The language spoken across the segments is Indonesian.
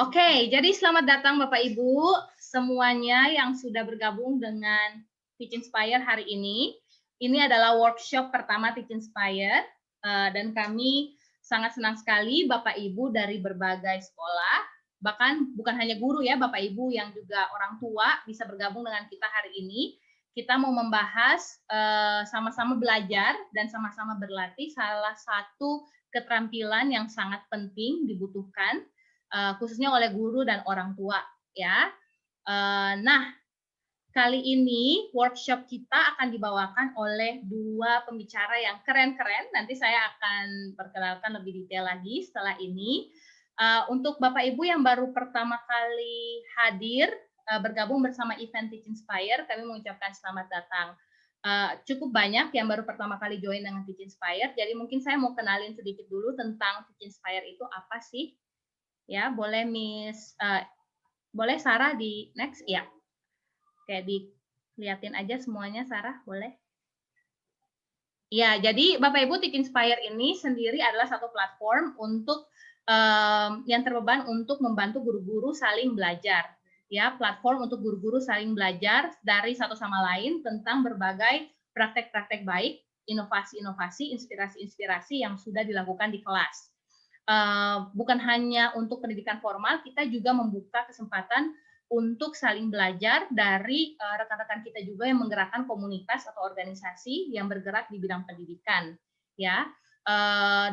Oke, jadi selamat datang Bapak Ibu semuanya yang sudah bergabung dengan Teach Inspire hari ini. Ini adalah workshop pertama Teach Inspire, dan kami sangat senang sekali Bapak Ibu dari berbagai sekolah, bahkan bukan hanya guru ya, Bapak Ibu yang juga orang tua bisa bergabung dengan kita hari ini. Kita mau membahas sama-sama belajar dan sama-sama berlatih salah satu keterampilan yang sangat penting dibutuhkan khususnya oleh guru dan orang tua ya. Nah, kali ini workshop kita akan dibawakan oleh dua pembicara yang keren-keren. Nanti saya akan perkenalkan lebih detail lagi setelah ini. Untuk Bapak Ibu yang baru pertama kali hadir bergabung bersama event Teach Inspire, kami mengucapkan selamat datang. Cukup banyak yang baru pertama kali join dengan Teach Inspire, jadi mungkin saya mau kenalin sedikit dulu tentang Teach Inspire itu apa sih. Ya, boleh boleh Sarah di next? Ya. Oke, dilihatin aja semuanya Sarah, boleh? Ya, jadi Bapak Ibu Teach Inspire ini sendiri adalah satu platform untuk yang terbeban untuk membantu guru-guru saling belajar. Ya, platform untuk guru-guru saling belajar dari satu sama lain tentang berbagai praktek-praktek baik, inovasi-inovasi, inspirasi-inspirasi yang sudah dilakukan di kelas. Bukan hanya untuk pendidikan formal, kita juga membuka kesempatan untuk saling belajar dari rekan-rekan kita juga yang menggerakkan komunitas atau organisasi yang bergerak di bidang pendidikan, ya.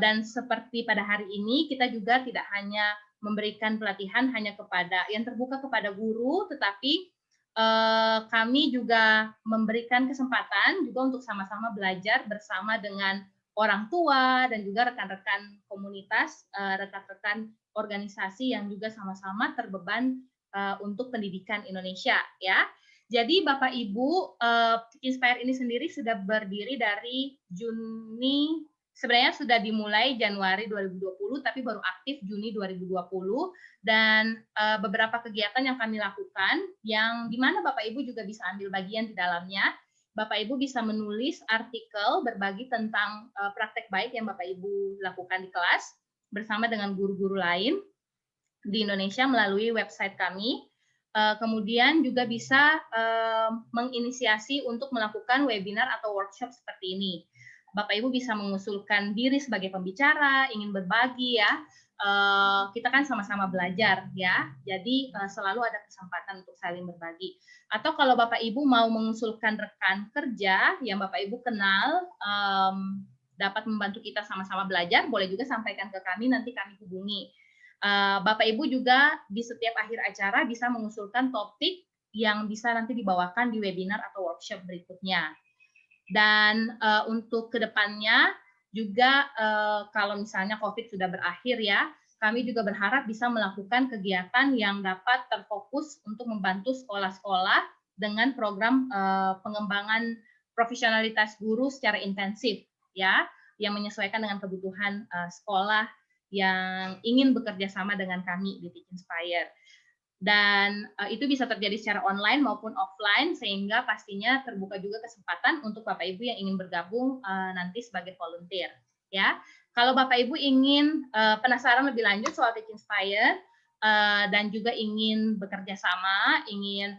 Dan seperti pada hari ini, kita juga tidak hanya memberikan pelatihan hanya kepada yang terbuka kepada guru, tetapi kami juga memberikan kesempatan juga untuk sama-sama belajar bersama dengan orang tua dan juga rekan-rekan komunitas, rekan-rekan organisasi yang juga sama-sama terbeban untuk pendidikan Indonesia ya. Jadi Bapak Ibu, Inspire ini sendiri sudah berdiri dari Juni, sebenarnya sudah dimulai Januari 2020 tapi baru aktif Juni 2020, dan beberapa kegiatan yang kami lakukan yang dimana Bapak Ibu juga bisa ambil bagian di dalamnya. Bapak Ibu bisa menulis artikel berbagi tentang praktek baik yang Bapak Ibu lakukan di kelas bersama dengan guru-guru lain di Indonesia melalui website kami. Kemudian juga bisa menginisiasi untuk melakukan webinar atau workshop seperti ini. Bapak Ibu bisa mengusulkan diri sebagai pembicara, ingin berbagi ya. Kita kan sama-sama belajar ya. Jadi selalu ada kesempatan untuk saling berbagi. Atau kalau Bapak Ibu mau mengusulkan rekan kerja yang Bapak Ibu kenal dapat membantu kita sama-sama belajar, boleh juga sampaikan ke kami, nanti kami hubungi. Bapak Ibu juga di setiap akhir acara bisa mengusulkan topik yang bisa nanti dibawakan di webinar atau workshop berikutnya. Dan untuk kedepannya juga kalau misalnya COVID sudah berakhir ya, kami juga berharap bisa melakukan kegiatan yang dapat terfokus untuk membantu sekolah-sekolah dengan program pengembangan profesionalitas guru secara intensif ya, yang menyesuaikan dengan kebutuhan sekolah yang ingin bekerja sama dengan kami di Teach Inspire. Dan itu bisa terjadi secara online maupun offline, sehingga pastinya terbuka juga kesempatan untuk Bapak Ibu yang ingin bergabung nanti sebagai volunteer. Ya, kalau Bapak Ibu ingin penasaran lebih lanjut soal Teach Inspire dan juga ingin bekerja sama, ingin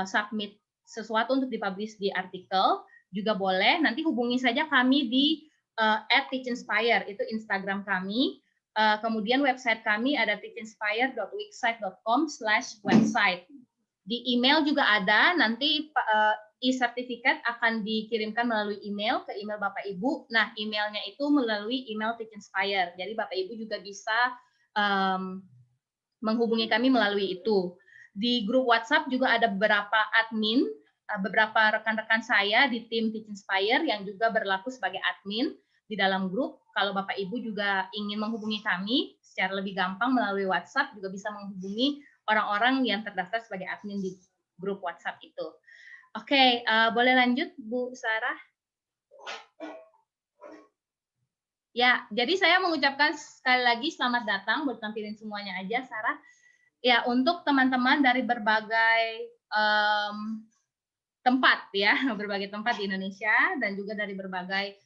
submit sesuatu untuk dipublish di artikel, juga boleh. Nanti hubungi saja kami di @teachinspire, itu Instagram kami. Kemudian website kami ada teachinspire.wixsite.com/website. Di email juga ada, nanti e-sertifikat akan dikirimkan melalui email ke email Bapak Ibu. Nah, emailnya itu melalui email Teach Inspire. Jadi Bapak Ibu juga bisa menghubungi kami melalui itu. Di grup WhatsApp juga ada beberapa admin, beberapa rekan-rekan saya di tim Teach Inspire yang juga berlaku sebagai admin di dalam grup. Kalau Bapak Ibu juga ingin menghubungi kami secara lebih gampang melalui WhatsApp, juga bisa menghubungi orang-orang yang terdaftar sebagai admin di grup WhatsApp itu. Oke, boleh lanjut Bu Sarah? Ya, jadi saya mengucapkan sekali lagi selamat datang, buat tampilin semuanya aja Sarah. Ya, untuk teman-teman dari berbagai tempat ya, berbagai tempat di Indonesia dan juga dari berbagai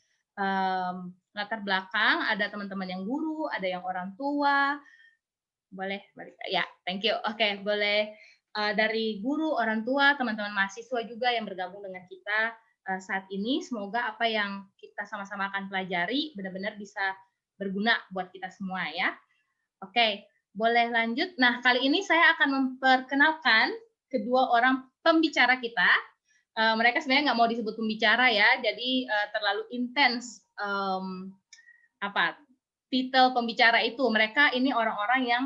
latar belakang, ada teman-teman yang guru, ada yang orang tua, Boleh balik. Ya, thank you. Oke, boleh dari guru, orang tua, teman-teman mahasiswa juga yang bergabung dengan kita saat ini. Semoga apa yang kita sama-sama akan pelajari benar-benar bisa berguna buat kita semua ya. Oke, boleh lanjut. Nah, kali ini saya akan memperkenalkan kedua orang pembicara kita. Mereka sebenarnya nggak mau disebut pembicara ya, jadi terlalu intens titel pembicara itu. Mereka ini orang-orang yang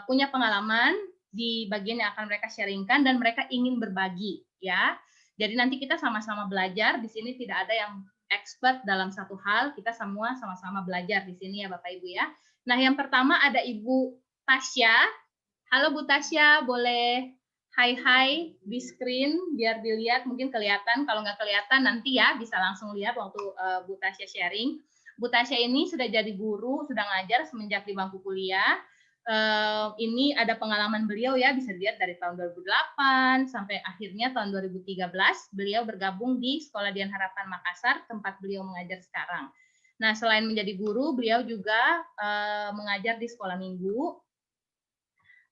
punya pengalaman di bagian yang akan mereka sharingkan dan mereka ingin berbagi ya. Jadi nanti kita sama-sama belajar. Di sini tidak ada yang expert dalam satu hal, kita semua sama-sama belajar di sini ya Bapak Ibu ya. Nah, yang pertama ada Ibu Tasya. Halo Bu Tasya, boleh hai di screen biar dilihat, mungkin kelihatan. Kalau nggak kelihatan nanti ya bisa langsung lihat waktu Bu Tasya sharing. Bu Tasya ini sudah jadi guru, sudah ngajar semenjak di bangku kuliah. Ini ada pengalaman beliau ya, bisa dilihat dari tahun 2008 sampai akhirnya tahun 2013 beliau bergabung di Sekolah Dian Harapan Makassar, tempat beliau mengajar sekarang. Nah, selain menjadi guru, beliau juga mengajar di sekolah minggu,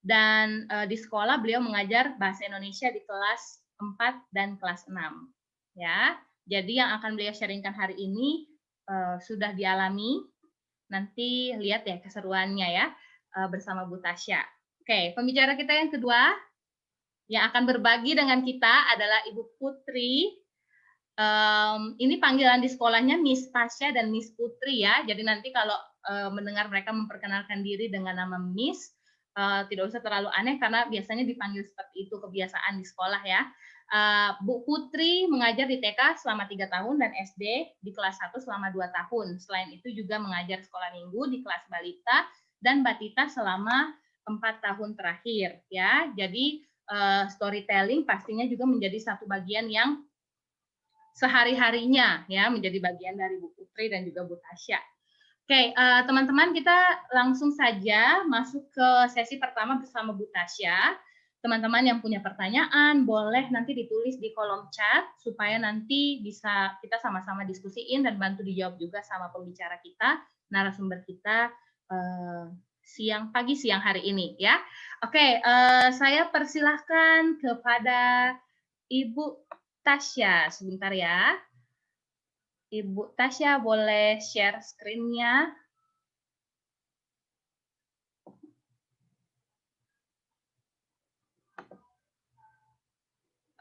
dan di sekolah beliau mengajar bahasa Indonesia di kelas 4 dan kelas 6. Ya, jadi yang akan beliau sharingkan hari ini sudah dialami. Nanti lihat ya keseruannya ya bersama Bu Tasya. Oke, pembicara kita yang kedua yang akan berbagi dengan kita adalah Ibu Putri. Ini panggilan di sekolahnya Miss Tasya dan Miss Putri ya. Jadi nanti kalau mendengar mereka memperkenalkan diri dengan nama Miss, tidak usah terlalu aneh karena biasanya dipanggil seperti itu, kebiasaan di sekolah ya. Bu Putri mengajar di TK selama 3 tahun dan SD di kelas 1 selama 2 tahun. Selain itu juga mengajar sekolah minggu di kelas balita dan batita selama 4 tahun terakhir ya. Jadi storytelling pastinya juga menjadi satu bagian yang sehari-harinya ya, menjadi bagian dari Bu Putri dan juga Bu Tasya. Oke, teman-teman, kita langsung saja masuk ke sesi pertama bersama Bu Tasya. Teman-teman yang punya pertanyaan boleh nanti ditulis di kolom chat supaya nanti bisa kita sama-sama diskusiin dan bantu dijawab juga sama pembicara kita, narasumber kita pagi siang hari ini ya. Oke, saya persilahkan kepada Ibu Tasya sebentar ya. Ibu Tasya boleh share screen-nya.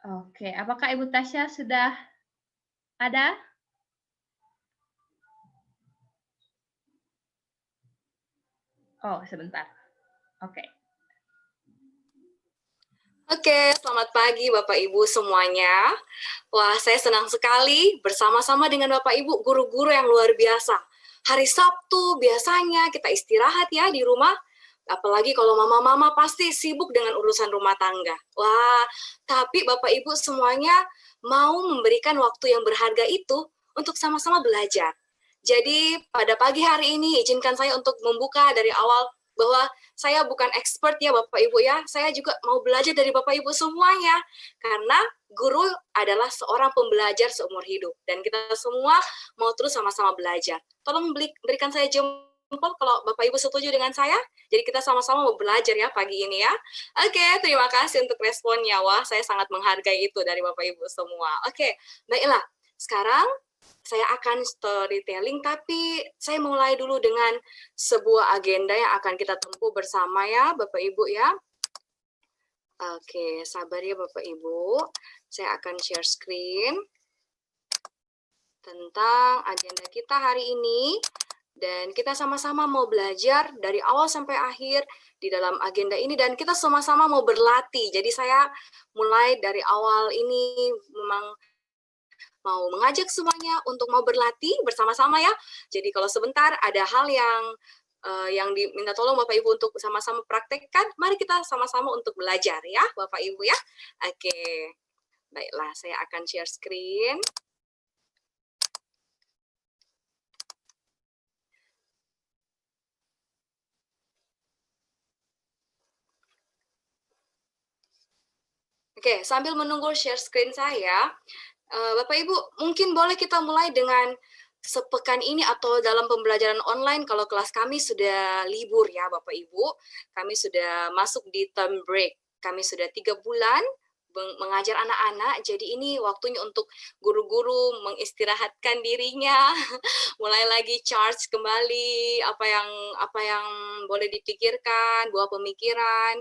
Oke, apakah Ibu Tasya sudah ada? Oh, sebentar. Oke. Oke, selamat pagi Bapak Ibu semuanya. Wah, saya senang sekali bersama-sama dengan Bapak Ibu guru-guru yang luar biasa. Hari Sabtu biasanya kita istirahat ya di rumah. Apalagi kalau mama-mama pasti sibuk dengan urusan rumah tangga. Wah, tapi Bapak Ibu semuanya mau memberikan waktu yang berharga itu untuk sama-sama belajar. Jadi pada pagi hari ini izinkan saya untuk membuka dari awal bahwa saya bukan expert ya Bapak Ibu ya, saya juga mau belajar dari Bapak Ibu semuanya, karena guru adalah seorang pembelajar seumur hidup, dan kita semua mau terus sama-sama belajar. Tolong berikan saya jempol kalau Bapak Ibu setuju dengan saya, jadi kita sama-sama mau belajar ya pagi ini ya. Oke, terima kasih untuk responnya, wah saya sangat menghargai itu dari Bapak Ibu semua. Oke, baiklah, sekarang saya akan storytelling, tapi saya mulai dulu dengan sebuah agenda yang akan kita tempuh bersama ya, Bapak Ibu ya. Oke, sabar ya Bapak Ibu. Saya akan share screen tentang agenda kita hari ini. Dan kita sama-sama mau belajar dari awal sampai akhir di dalam agenda ini. Dan kita sama-sama mau berlatih. Jadi saya mulai dari awal ini memang mau mengajak semuanya untuk mau berlatih bersama-sama ya. Jadi kalau sebentar ada hal yang diminta tolong Bapak Ibu untuk sama-sama praktekkan, mari kita sama-sama untuk belajar ya Bapak Ibu ya. Oke, baiklah saya akan share screen. Oke, sambil menunggu share screen saya, Bapak Ibu mungkin boleh kita mulai dengan sepekan ini atau dalam pembelajaran online, kalau kelas kami sudah libur ya Bapak Ibu, kami sudah masuk di term break. Kami sudah 3 bulan mengajar anak-anak, jadi ini waktunya untuk guru-guru mengistirahatkan dirinya, mulai lagi charge kembali apa yang boleh dipikirkan, buah pemikiran.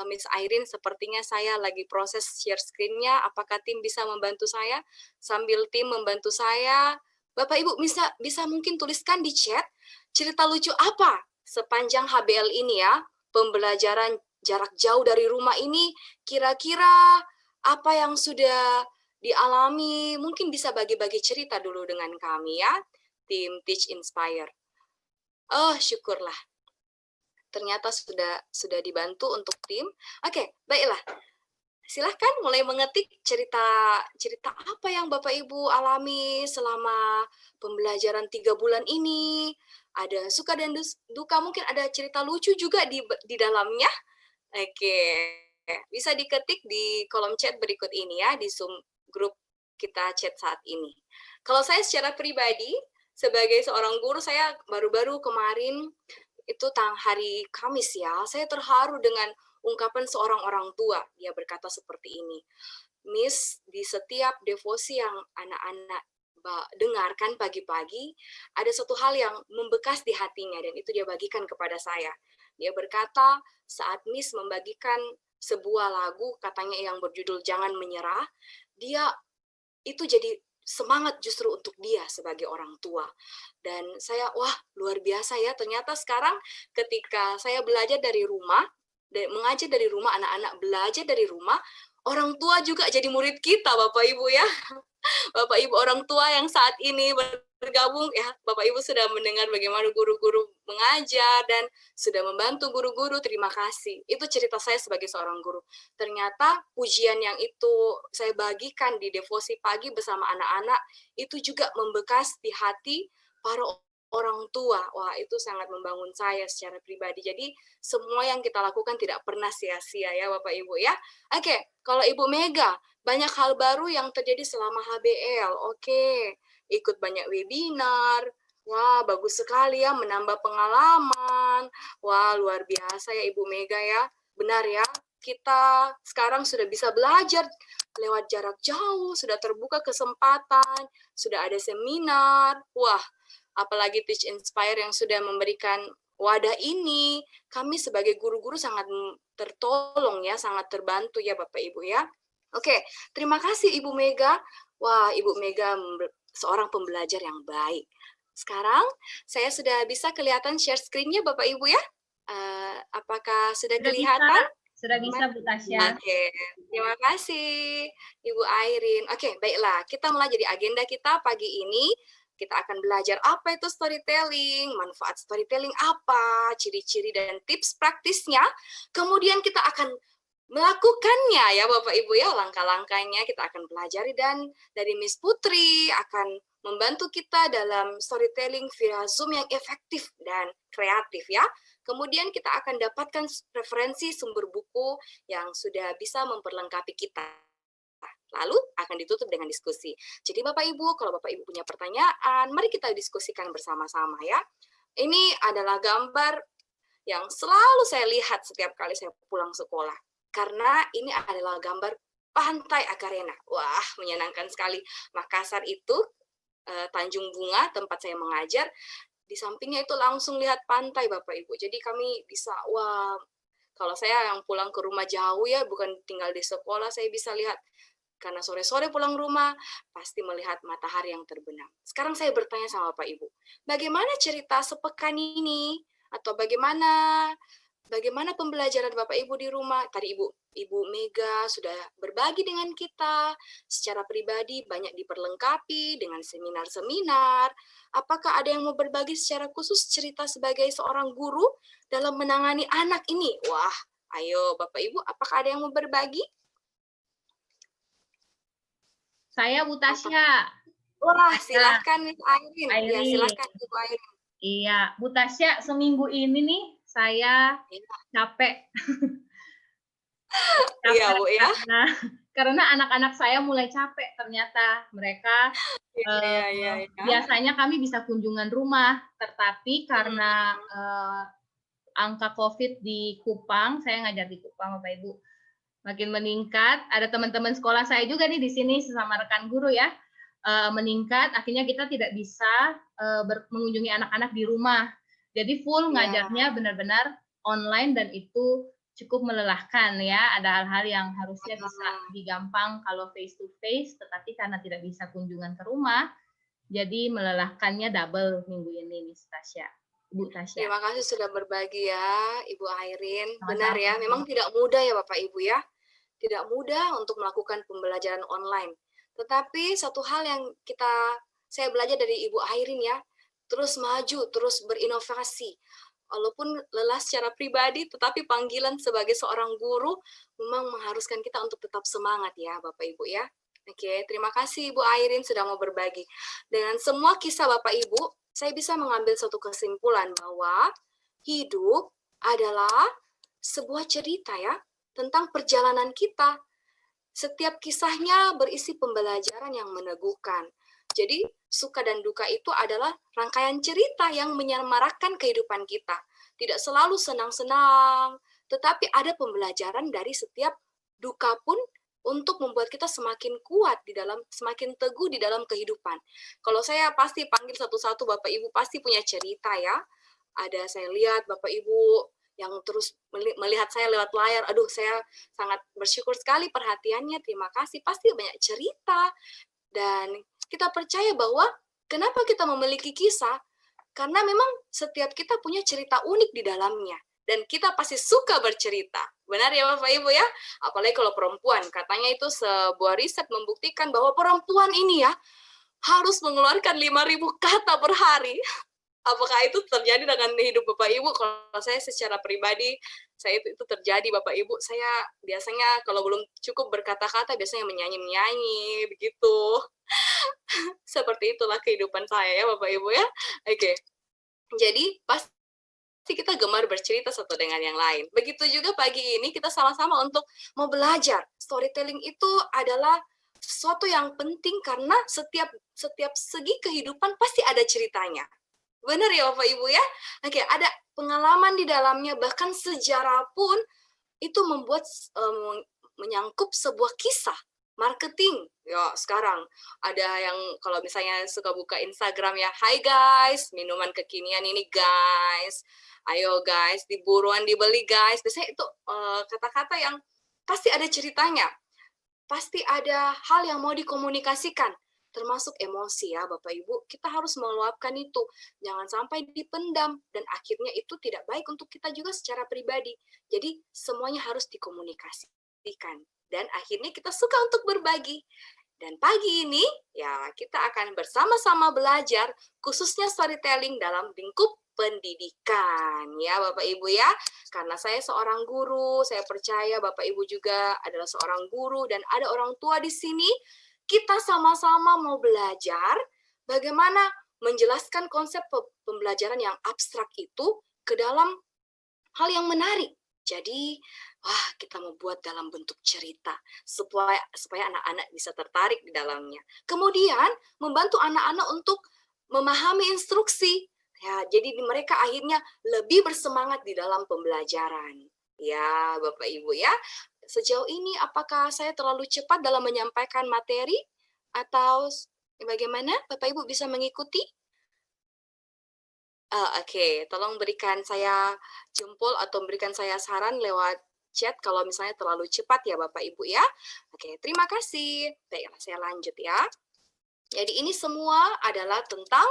Miss Irene, sepertinya saya lagi proses share screen-nya. Apakah tim bisa membantu saya? Sambil tim membantu saya, Bapak Ibu bisa mungkin tuliskan di chat cerita lucu apa sepanjang HBL ini ya, pembelajaran jarak jauh dari rumah ini, kira-kira apa yang sudah dialami, mungkin bisa bagi-bagi cerita dulu dengan kami ya, tim Teach Inspire. Oh, syukurlah. Ternyata sudah dibantu untuk tim. Oke, baiklah. Silahkan mulai mengetik cerita apa yang Bapak Ibu alami selama pembelajaran 3 bulan ini. Ada suka dan duka, mungkin ada cerita lucu juga di dalamnya. Oke, bisa diketik di kolom chat berikut ini ya, di Zoom grup kita chat saat ini. Kalau saya secara pribadi, sebagai seorang guru, saya baru-baru kemarin, itu hari Kamis ya, saya terharu dengan ungkapan seorang orang tua. Dia berkata seperti ini, Miss, di setiap devosi yang anak-anak dengarkan pagi-pagi, ada satu hal yang membekas di hatinya, dan itu dia bagikan kepada saya. Dia berkata, saat Miss membagikan sebuah lagu, katanya yang berjudul Jangan Menyerah, dia itu jadi semangat justru untuk dia sebagai orang tua. Dan saya, wah luar biasa ya, ternyata sekarang ketika saya belajar dari rumah, mengajar dari rumah, anak-anak belajar dari rumah, orang tua juga jadi murid kita, Bapak Ibu ya. Bapak Ibu orang tua yang saat ini bergabung ya, Bapak Ibu sudah mendengar bagaimana guru-guru mengajar dan sudah membantu guru-guru, terima kasih. Itu cerita saya sebagai seorang guru. Ternyata pujian yang itu saya bagikan di devosi pagi bersama anak-anak itu juga membekas di hati para orang tua. Wah, itu sangat membangun saya secara pribadi. Jadi semua yang kita lakukan tidak pernah sia-sia ya Bapak Ibu ya. Oke, kalau Ibu Mega, banyak hal baru yang terjadi selama HBL. Oke, ikut banyak webinar. Wah, bagus sekali ya, menambah pengalaman. Wah, luar biasa ya Ibu Mega ya. Benar ya, kita sekarang sudah bisa belajar lewat jarak jauh, sudah terbuka kesempatan, sudah ada seminar. Wah, apalagi Teach Inspire yang sudah memberikan wadah ini, kami sebagai guru-guru sangat tertolong ya, sangat terbantu ya Bapak Ibu ya. Oke, terima kasih Ibu Mega. Wah, Ibu Mega seorang pembelajar yang baik. Sekarang saya sudah bisa kelihatan share screen-nya Bapak Ibu ya. Apakah sudah kelihatan? Sudah bisa Bu Tasya. Oke, terima kasih Ibu Irene. Oke, baiklah. Kita mulai jadi agenda kita pagi ini. Kita akan belajar apa itu storytelling, manfaat storytelling apa, ciri-ciri dan tips praktisnya. Kemudian kita akan melakukannya ya Bapak Ibu ya, langkah-langkahnya kita akan pelajari, dan dari Miss Putri akan membantu kita dalam storytelling via Zoom yang efektif dan kreatif ya. Kemudian kita akan dapatkan referensi sumber buku yang sudah bisa memperlengkapi kita. Lalu akan ditutup dengan diskusi. Jadi Bapak Ibu, kalau Bapak Ibu punya pertanyaan, mari kita diskusikan bersama-sama ya. Ini adalah gambar yang selalu saya lihat setiap kali saya pulang sekolah. Karena ini adalah gambar Pantai Agarena. Wah, menyenangkan sekali. Makassar itu, Tanjung Bunga, tempat saya mengajar. Di sampingnya itu langsung lihat pantai Bapak Ibu. Jadi kami bisa, wah, kalau saya yang pulang ke rumah jauh ya, bukan tinggal di sekolah, saya bisa lihat. Karena sore-sore pulang rumah, pasti melihat matahari yang terbenam. Sekarang saya bertanya sama Bapak Ibu, bagaimana cerita sepekan ini? Atau bagaimana pembelajaran Bapak Ibu di rumah? Tadi Ibu Mega sudah berbagi dengan kita secara pribadi, banyak diperlengkapi dengan seminar-seminar. Apakah ada yang mau berbagi secara khusus cerita sebagai seorang guru dalam menangani anak ini? Wah, ayo Bapak Ibu, apakah ada yang mau berbagi? Saya Bu Tasya. Wah, silahkan Miss Irene. Ya, silahkan Ibu Irene. Iya, Bu Tasya, seminggu ini nih saya capek. Iya, Bu ya. karena anak-anak saya mulai capek ternyata. Mereka, Iya iya iya iya. biasanya kami bisa kunjungan rumah, tetapi Mhm, karena, angka Covid di Kupang, saya ngajar di Kupang Bapak Ibu, makin meningkat, ada teman-teman sekolah saya juga nih di sini sesama rekan guru ya, meningkat, akhirnya kita tidak bisa, mengunjungi anak-anak di rumah. Jadi full iya, ngajarnya benar-benar online dan itu cukup melelahkan ya, ada hal-hal yang harusnya bisa mhm. digampang kalau face to face, tetapi karena tidak bisa kunjungan ke rumah, jadi melelahkannya double minggu ini Miss Tasya, Bu Tasya. Terima kasih sudah berbagi ya, Ibu Airin. Benar Sama-sama. ya, memang tidak mudah ya Bapak Ibu ya. Tidak mudah untuk melakukan pembelajaran online. Tetapi satu hal yang saya belajar dari Ibu Airin ya, terus maju, terus berinovasi. Walaupun lelah secara pribadi, tetapi panggilan sebagai seorang guru memang mengharuskan kita untuk tetap semangat ya Bapak Ibu ya. Oke, terima kasih Ibu Airin sudah mau berbagi. Dengan semua kisah Bapak Ibu, saya bisa mengambil satu kesimpulan bahwa hidup adalah sebuah cerita ya, tentang perjalanan kita. Setiap kisahnya berisi pembelajaran yang meneguhkan. Jadi, suka dan duka itu adalah rangkaian cerita yang menyemarakan kehidupan kita. Tidak selalu senang-senang, tetapi ada pembelajaran dari setiap duka pun untuk membuat kita semakin kuat semakin teguh di dalam kehidupan. Kalau saya pasti panggil satu-satu, Bapak Ibu pasti punya cerita ya. Ada saya lihat Bapak Ibu yang terus melihat saya lewat layar, aduh saya sangat bersyukur sekali perhatiannya, terima kasih, pasti banyak cerita, dan kita percaya bahwa kenapa kita memiliki kisah, karena memang setiap kita punya cerita unik di dalamnya, dan kita pasti suka bercerita. Benar ya Bapak Ibu ya? Apalagi kalau perempuan, katanya itu sebuah riset membuktikan bahwa perempuan ini ya, harus mengeluarkan 5.000 kata per hari. Apakah itu terjadi dengan hidup Bapak Ibu? Kalau saya secara pribadi, saya itu terjadi Bapak Ibu. Saya biasanya kalau belum cukup berkata-kata, biasanya menyanyi-menyanyi, begitu. Seperti itulah kehidupan saya ya Bapak Ibu ya. Oke, jadi pasti kita gemar bercerita satu dengan yang lain. Begitu juga pagi ini kita sama-sama untuk mau belajar. Storytelling itu adalah sesuatu yang penting karena setiap segi kehidupan pasti ada ceritanya. Benar ya Bapak Ibu ya? Oke, ada pengalaman di dalamnya, bahkan sejarah pun itu membuat menyangkup sebuah kisah marketing. Ya, sekarang ada yang kalau misalnya suka buka Instagram ya, "Hai guys, minuman kekinian ini guys. Ayo guys, diburuan dibeli guys." Biasanya itu kata-kata yang pasti ada ceritanya. Pasti ada hal yang mau dikomunikasikan, termasuk emosi ya Bapak Ibu. Kita harus meluapkan itu, jangan sampai dipendam, dan akhirnya itu tidak baik untuk kita juga secara pribadi. Jadi semuanya harus dikomunikasikan, dan akhirnya kita suka untuk berbagi. Dan pagi ini, ya kita akan bersama-sama belajar, khususnya storytelling dalam lingkup pendidikan, ya Bapak Ibu ya. Karena saya seorang guru, saya percaya Bapak Ibu juga adalah seorang guru, dan ada orang tua di sini, kita sama-sama mau belajar bagaimana menjelaskan konsep pembelajaran yang abstrak itu ke dalam hal yang menarik. Jadi, wah, kita mau buat dalam bentuk cerita supaya anak-anak bisa tertarik di dalamnya. Kemudian, membantu anak-anak untuk memahami instruksi. Ya, jadi mereka akhirnya lebih bersemangat di dalam pembelajaran. Ya, Bapak Ibu ya. Sejauh ini apakah saya terlalu cepat dalam menyampaikan materi atau bagaimana? Bapak Ibu bisa mengikuti? Oke, tolong berikan saya jempol atau berikan saya saran lewat chat kalau misalnya terlalu cepat ya Bapak Ibu ya. Oke, terima kasih. Baiklah, saya lanjut ya. Jadi ini semua adalah tentang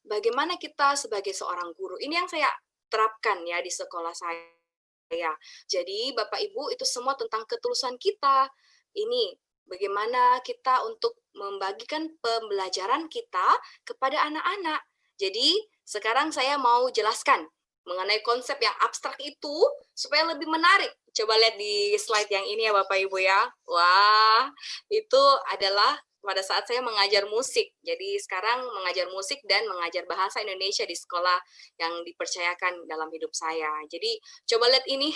bagaimana kita sebagai seorang guru. Ini yang saya terapkan ya di sekolah saya. Jadi Bapak Ibu, itu semua tentang ketulusan kita. Ini bagaimana kita untuk membagikan pembelajaran kita kepada anak-anak. Jadi sekarang saya mau jelaskan mengenai konsep yang abstrak itu supaya lebih menarik. Coba lihat di slide yang ini ya Bapak Ibu ya. Wah, itu adalah pada saat saya mengajar musik. Jadi sekarang mengajar musik dan mengajar bahasa Indonesia di sekolah yang dipercayakan dalam hidup saya. Jadi coba lihat ini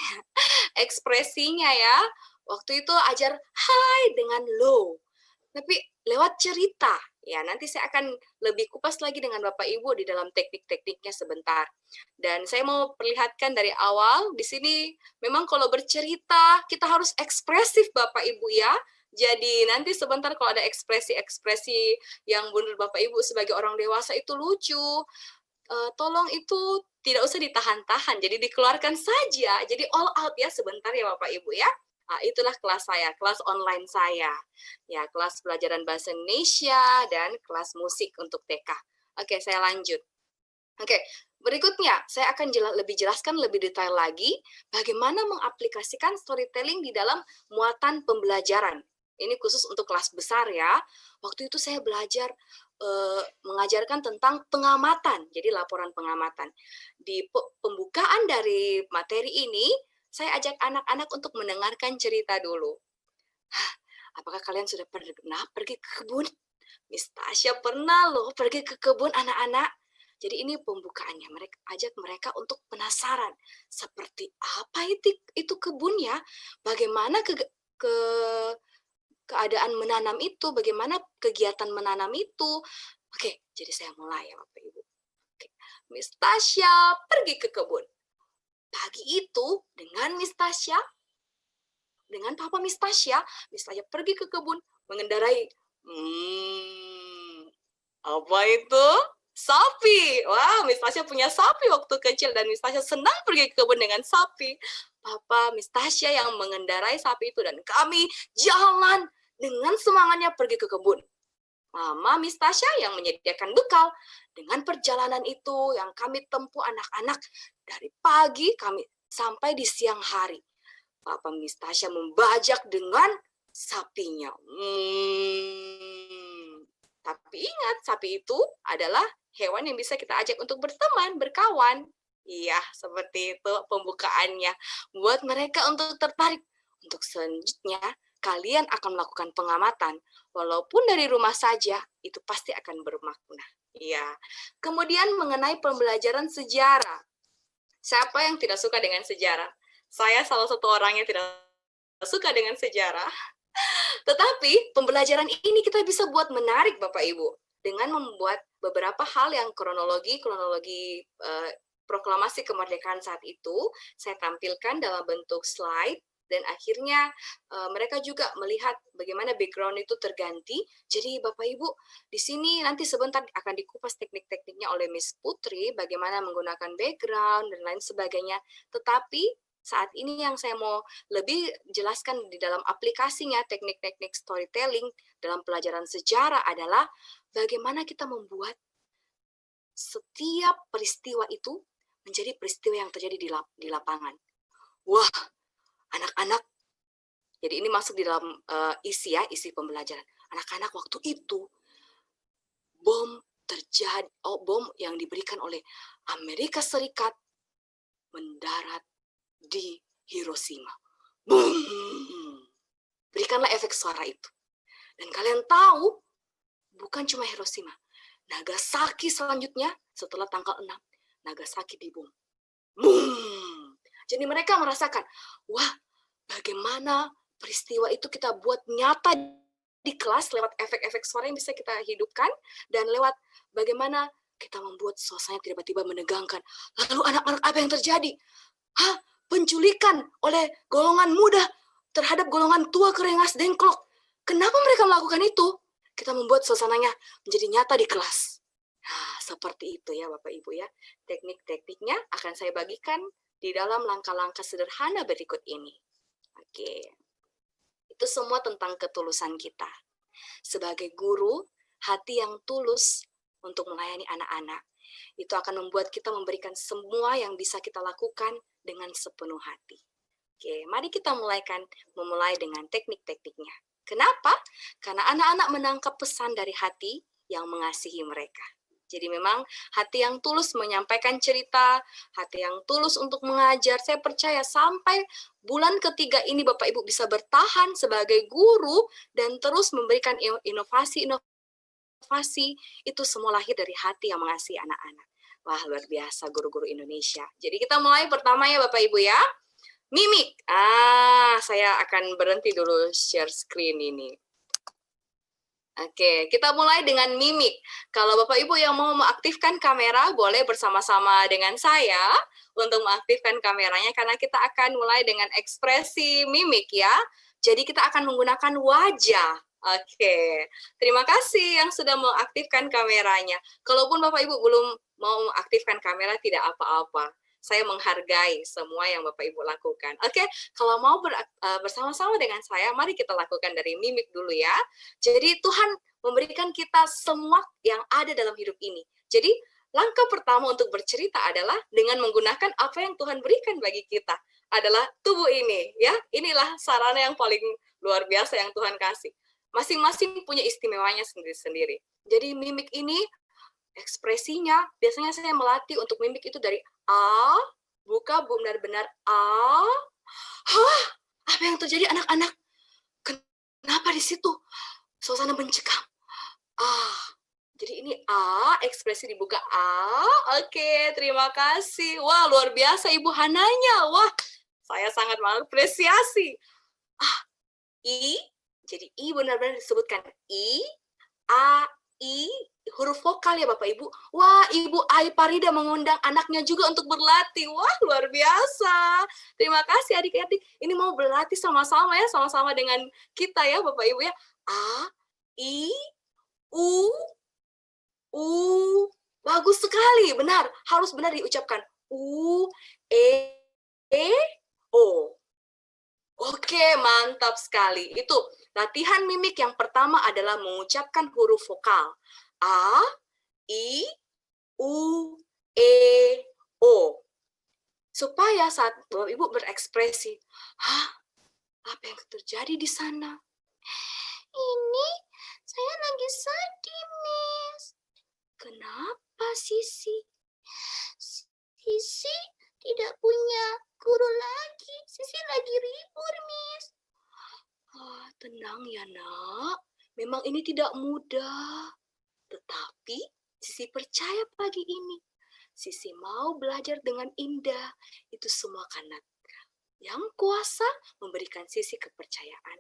ekspresinya ya. Waktu itu ajar hai dengan low, tapi lewat cerita. Ya, nanti saya akan lebih kupas lagi dengan Bapak Ibu di dalam teknik-tekniknya sebentar. Dan saya mau perlihatkan dari awal, di sini memang kalau bercerita, kita harus ekspresif Bapak Ibu ya. Jadi nanti sebentar kalau ada ekspresi-ekspresi yang menurut Bapak Ibu sebagai orang dewasa itu lucu, tolong itu tidak usah ditahan-tahan, jadi dikeluarkan saja, jadi all out ya sebentar ya Bapak Ibu ya. Nah, itulah kelas saya, kelas online saya. Ya, kelas pelajaran bahasa Indonesia dan kelas musik untuk TK. Oke, saya lanjut. Oke, berikutnya saya akan lebih jelaskan lebih detail lagi bagaimana mengaplikasikan storytelling di dalam muatan pembelajaran. Ini khusus untuk kelas besar ya. Waktu itu saya belajar mengajarkan tentang pengamatan, jadi laporan pengamatan. Di pembukaan dari materi ini, saya ajak anak-anak untuk mendengarkan cerita dulu. Apakah kalian sudah pernah pergi ke kebun? Miss Tasya pernah loh pergi ke kebun anak-anak. Jadi ini pembukaannya, mereka ajak mereka untuk penasaran seperti apa itu kebun ya, bagaimana keadaan menanam itu, bagaimana kegiatan menanam itu. Oke, jadi saya mulai ya Bapak Ibu. Oke. Miss Tasya pergi ke kebun. Pagi itu dengan Miss Tasya, dengan Papa Miss Tasya pergi ke kebun mengendarai apa itu? Sapi. Wah, Miss Tasya punya sapi waktu kecil dan Miss Tasya senang pergi ke kebun dengan sapi. Papa Miss Tasya yang mengendarai sapi itu dan kami jalan dengan semangatnya pergi ke kebun. Mama Miss Tasya yang menyediakan bekal. Dengan perjalanan itu yang kami tempuh anak-anak dari pagi kami sampai di siang hari. Papa Miss Tasya membajak dengan sapinya. Tapi ingat, sapi itu adalah hewan yang bisa kita ajak untuk berteman, berkawan. Iya, seperti itu pembukaannya. Buat mereka untuk tertarik. Untuk selanjutnya, kalian akan melakukan pengamatan. Walaupun dari rumah saja, itu pasti akan bermakna. Iya. Kemudian mengenai pembelajaran sejarah. Siapa yang tidak suka dengan sejarah? Saya salah satu orang yang tidak suka dengan sejarah. Tetapi pembelajaran ini kita bisa buat menarik Bapak Ibu dengan membuat beberapa hal yang kronologi proklamasi kemerdekaan saat itu saya tampilkan dalam bentuk slide dan akhirnya mereka juga melihat bagaimana background itu terganti. Jadi Bapak Ibu, di sini nanti sebentar akan dikupas teknik-tekniknya oleh Miss Putri, bagaimana menggunakan background dan lain sebagainya. Tetapi saat ini yang saya mau lebih jelaskan di dalam aplikasinya teknik-teknik storytelling dalam pelajaran sejarah adalah bagaimana kita membuat setiap peristiwa itu menjadi peristiwa yang terjadi di lapangan. Wah, anak-anak, jadi ini masuk di dalam isi pembelajaran. Anak-anak waktu itu bom yang diberikan oleh Amerika Serikat mendarat di Hiroshima. Boom! Berikanlah efek suara itu. Dan kalian tahu, bukan cuma Hiroshima. Nagasaki selanjutnya, setelah tanggal 6, Nagasaki dibom. Boom! Jadi mereka merasakan, wah, bagaimana peristiwa itu kita buat nyata di kelas lewat efek-efek suara yang bisa kita hidupkan, dan lewat bagaimana kita membuat suasana tiba-tiba menegangkan. Lalu anak-anak apa yang terjadi? Hah? Penculikan oleh golongan muda terhadap golongan tua kerengas dengklok. Kenapa mereka melakukan itu? Kita membuat suasananya menjadi nyata di kelas. Nah, seperti itu ya Bapak Ibu ya. Teknik-tekniknya akan saya bagikan di dalam langkah-langkah sederhana berikut ini. Oke. Itu semua tentang ketulusan kita. Sebagai guru, hati yang tulus untuk melayani anak-anak itu akan membuat kita memberikan semua yang bisa kita lakukan dengan sepenuh hati. Oke, mari kita memulai dengan teknik-tekniknya. Kenapa? Karena anak-anak menangkap pesan dari hati yang mengasihi mereka. Jadi memang hati yang tulus menyampaikan cerita, hati yang tulus untuk mengajar. Saya percaya sampai bulan ketiga ini Bapak Ibu bisa bertahan sebagai guru dan terus memberikan inovasi itu semua lahir dari hati yang mengasihi anak-anak. Wah, luar biasa guru-guru Indonesia. Jadi kita mulai pertama ya Bapak Ibu ya. Mimik. Saya akan berhenti dulu share screen ini. Oke, kita mulai dengan mimik. Kalau Bapak Ibu yang mau mengaktifkan kamera, boleh bersama-sama dengan saya untuk mengaktifkan kameranya, karena kita akan mulai dengan ekspresi mimik ya. Jadi kita akan menggunakan wajah. Oke, terima kasih yang sudah mengaktifkan kameranya. Kalaupun Bapak Ibu belum mau mengaktifkan kamera, tidak apa-apa. Saya menghargai semua yang Bapak Ibu lakukan. Oke, kalau mau bersama-sama dengan saya, mari kita lakukan dari mimik dulu ya. Jadi Tuhan memberikan kita semua yang ada dalam hidup ini. Jadi langkah pertama untuk bercerita adalah dengan menggunakan apa yang Tuhan berikan bagi kita. Adalah tubuh ini, ya. Inilah sarana yang paling luar biasa yang Tuhan kasih. Masing-masing punya istimewanya sendiri-sendiri. Jadi mimik ini, ekspresinya, biasanya saya melatih untuk mimik itu dari A, buka benar-benar A. Hah? Apa yang terjadi anak-anak? Kenapa di situ? Suasana mencekam. Jadi ini A, ekspresi dibuka A. Oke, terima kasih. Wah, luar biasa Ibu Hananya. Wah, saya sangat mengapresiasi. I, jadi I benar-benar disebutkan I, A, I, huruf vokal ya Bapak Ibu. Wah, Ibu Ai Parida mengundang anaknya juga untuk berlatih. Wah, luar biasa. Terima kasih adik-adik. Ini mau berlatih sama-sama ya, sama-sama dengan kita ya Bapak Ibu ya. A, I, U, U. Bagus sekali, benar. Harus benar diucapkan. U, E, O. Oke, mantap sekali. Itu latihan mimik yang pertama adalah mengucapkan huruf vokal. A, I, U, E, O. Supaya saat Bapak Ibu berekspresi, hah, apa yang terjadi di sana? Ini saya lagi sedih, Miss. Kenapa, Sisi? Sisi tidak punya guru lagi. Sisi lagi libur, Miss. Tenang ya, Nak. Memang ini tidak mudah. Tetapi Sisi percaya pagi ini. Sisi mau belajar dengan indah. Itu semua karena Yang Kuasa memberikan Sisi kepercayaan.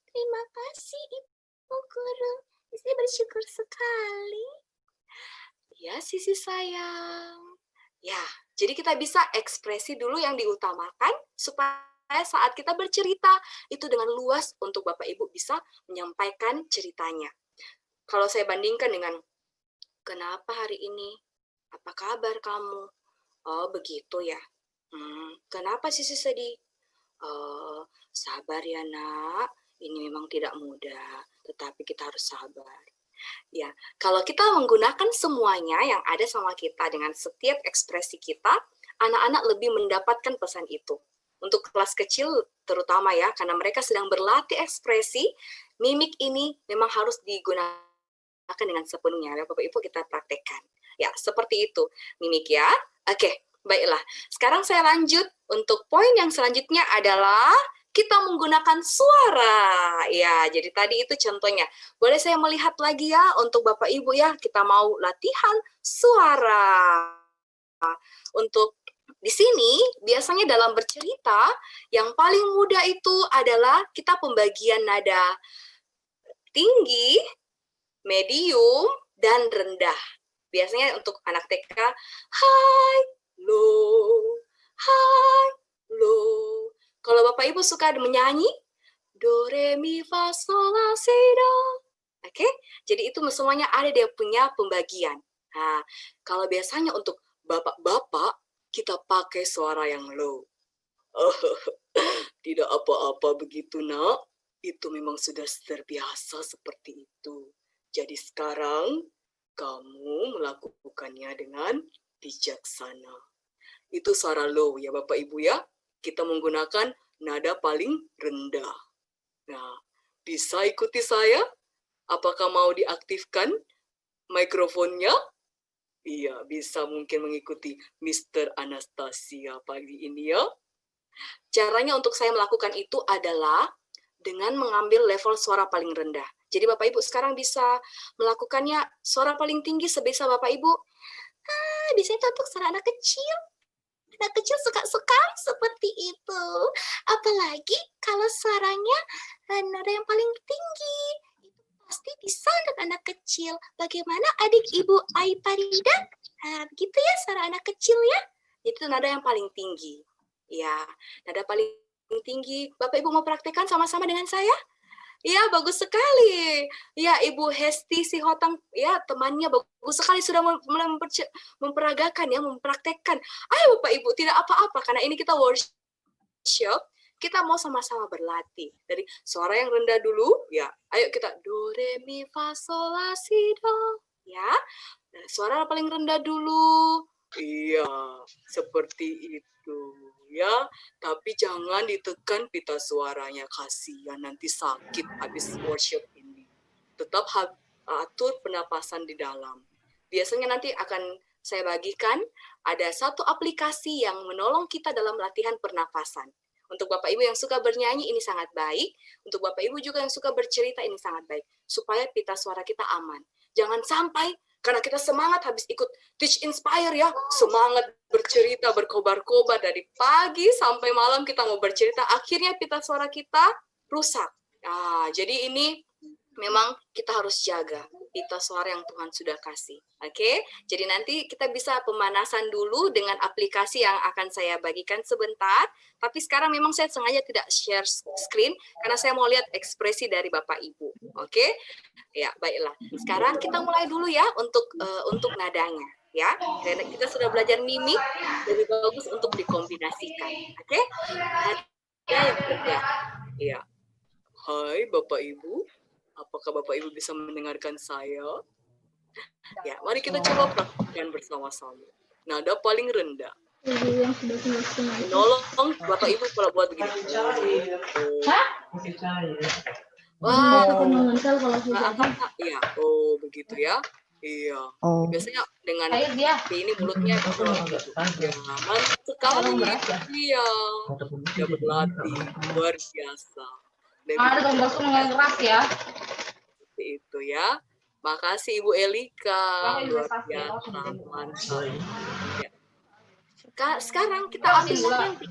Terima kasih, Ibu Guru. Sisi bersyukur sekali. Ya, Sisi sayang. Ya, jadi kita bisa ekspresi dulu yang diutamakan supaya saat kita bercerita itu dengan luas untuk Bapak Ibu bisa menyampaikan ceritanya. Kalau saya bandingkan dengan kenapa hari ini? Apa kabar kamu? Oh, begitu ya. Kenapa Sisi sedih? Oh, sabar ya, Nak. Ini memang tidak mudah, tetapi kita harus sabar. Ya, kalau kita menggunakan semuanya yang ada sama kita dengan setiap ekspresi kita, anak-anak lebih mendapatkan pesan itu. Untuk kelas kecil terutama ya, karena mereka sedang berlatih ekspresi, mimik ini memang harus digunakan dengan sepenuhnya. Ya, Bapak Ibu kita praktekkan. Ya, seperti itu mimik ya. Oke, baiklah. Sekarang saya lanjut untuk poin yang selanjutnya adalah kita menggunakan suara. Ya, jadi tadi itu contohnya. Boleh saya melihat lagi ya untuk Bapak Ibu ya, kita mau latihan suara. Untuk di sini biasanya dalam bercerita yang paling mudah itu adalah kita pembagian nada tinggi, medium, dan rendah. Biasanya untuk anak TK, hai, low, hai, low. Kalau Bapak Ibu suka menyanyi, do, re, mi, fa, sol, la, si, do. Oke, jadi itu semuanya ada dia punya pembagian. Nah, kalau biasanya untuk bapak-bapak, kita pakai suara yang low. Tidak apa-apa begitu, Nak. Itu memang sudah terbiasa seperti itu. Jadi sekarang, kamu melakukannya dengan bijaksana. Itu suara low ya Bapak Ibu ya. Kita menggunakan nada paling rendah. Nah, bisa ikuti saya? Apakah mau diaktifkan mikrofonnya? Iya, bisa mungkin mengikuti Mr. Anastasia pagi ini ya. Caranya untuk saya melakukan itu adalah dengan mengambil level suara paling rendah. Jadi Bapak Ibu sekarang bisa melakukannya suara paling tinggi sebisa Bapak Ibu. Biasanya itu untuk suara anak kecil. Anak kecil suka sekali seperti itu. Apalagi kalau suaranya nada yang paling tinggi. Itu pasti disandang anak kecil. Bagaimana adik Ibu Ai Farida? Begitu ya suara anak kecil ya. Itu nada yang paling tinggi. Ya, nada paling tinggi. Bapak Ibu mau praktekkan sama-sama dengan saya? Ya, bagus sekali. Ya, Ibu Hesti Sihotang, ya temannya bagus sekali sudah mulai memperagakan ya, mempraktekkan. Ayo Bapak Ibu, tidak apa-apa karena ini kita workshop, kita mau sama-sama berlatih. Dari suara yang rendah dulu, ya. Ayo kita do re mi fa sol la si do, ya. Suara paling rendah dulu. Iya, seperti itu ya. Tapi jangan ditekan pita suaranya, kasihan nanti sakit habis workshop ini. Tetap atur pernapasan di dalam. Biasanya nanti akan saya bagikan ada satu aplikasi yang menolong kita dalam latihan pernapasan. Untuk Bapak Ibu yang suka bernyanyi ini sangat baik. Untuk Bapak Ibu juga yang suka bercerita ini sangat baik. Supaya pita suara kita aman. Jangan sampai karena kita semangat habis ikut Teach Inspire ya, semangat bercerita, berkobar-kobar dari pagi sampai malam kita mau bercerita, akhirnya pita suara kita rusak. Jadi ini memang kita harus jaga pita suara yang Tuhan sudah kasih. Oke? Jadi nanti kita bisa pemanasan dulu dengan aplikasi yang akan saya bagikan sebentar. Tapi sekarang memang saya sengaja tidak share screen karena saya mau lihat ekspresi dari Bapak Ibu. Oke? Ya, baiklah. Sekarang kita mulai dulu ya untuk nadanya. Ya, karena kita sudah belajar mimik, lebih bagus untuk dikombinasikan. Oke? Ya. Hai Bapak Ibu. Apakah Bapak Ibu bisa mendengarkan saya? Ya, mari kita coba praktikkan bersama-sama. Nada paling rendah. Nolong Bapak Ibu kalau buat begini. Wah, iya, oh begitu ya. Iya, biasanya dengan ini mulutnya mantap sekali. Iya, sudah berlatih luar biasa. Dengan keras ya. Seperti itu ya. Makasih Ibu Elika, luar biasa, mantap. Ya. Sekarang kita ambil nanti.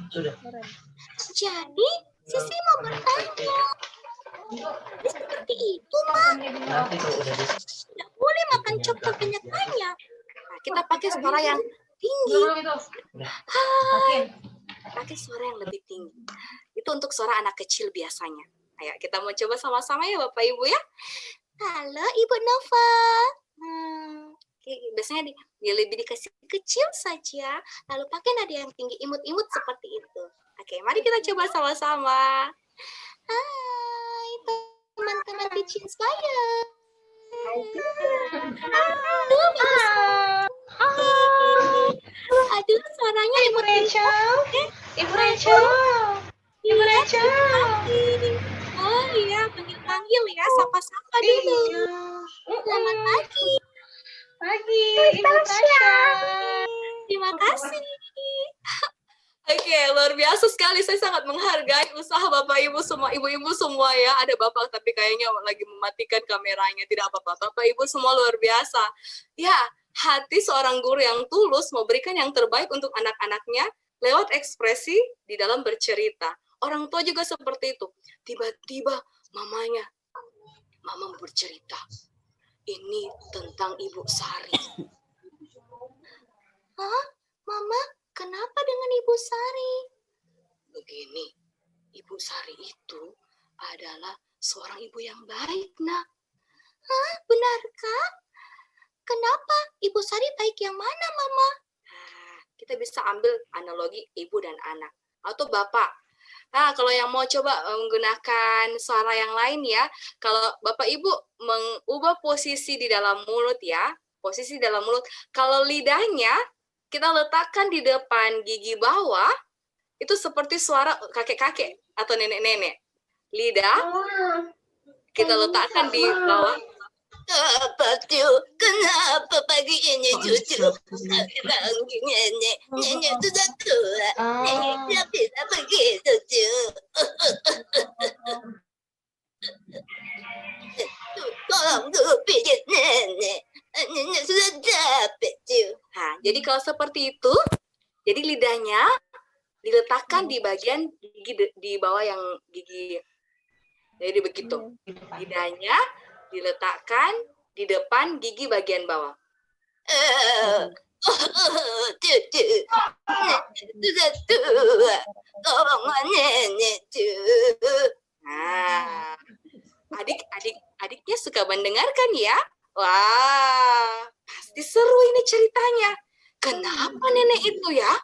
Jadi, Sisi mau bertanya. Seperti itu, Ma. Tidak boleh makan coklat banyak-banyak. Nah, kita pakai suara yang tinggi. Hai. Pakai suara yang lebih tinggi. Itu untuk suara anak kecil biasanya. Ayo, kita mau coba sama-sama ya Bapak Ibu ya. Halo Ibu Nova. Biasanya dia lebih dikasih kecil saja, lalu pakai nada yang tinggi imut-imut seperti itu. Oke, mari kita coba sama-sama. Hai teman-teman Teach Inspire. Aduh, suaranya Ibu Rachel. Ibu Rachel. Ibu Rachel. Oh iya, panggil-panggil ya, sapa-sapa dulu. Selamat pagi. Pagi, Ibu Tasya. Terima kasih. Oke, luar biasa sekali. Saya sangat menghargai usaha Bapak Ibu semua, ibu-ibu semua ya. Ada Bapak tapi kayaknya lagi mematikan kameranya. Tidak apa-apa. Bapak Ibu semua luar biasa. Ya, hati seorang guru yang tulus mau berikan yang terbaik untuk anak-anaknya lewat ekspresi di dalam bercerita. Orang tua juga seperti itu. Tiba-tiba mama bercerita. Ini tentang Ibu Sari. Hah? Mama, kenapa dengan Ibu Sari? Begini, Ibu Sari itu adalah seorang ibu yang baik, Nak. Hah? Benarkah? Kenapa? Ibu Sari baik yang mana, Mama? Kita bisa ambil analogi ibu dan anak. Atau bapak. Nah, kalau yang mau coba menggunakan suara yang lain ya, kalau Bapak Ibu mengubah posisi di dalam mulut ya, posisi dalam mulut. Kalau lidahnya kita letakkan di depan gigi bawah, itu seperti suara kakek-kakek atau nenek-nenek. Lidah kita letakkan di bawah. Kenapa pagi ini cucu? Nenek sudah tua. Nenek tidak bisa begitu, cu. Tolong tuh pijit nenek. Nenek sudah capek, cu. Jadi kalau seperti itu, jadi lidahnya diletakkan di bagian gigi di bawah yang gigi. Jadi begitu. Lidahnya diletakkan di depan gigi bagian bawah. Nah, adiknya suka mendengarkan ya. Wah, pasti seru ini ceritanya. Kenapa nenek itu ya?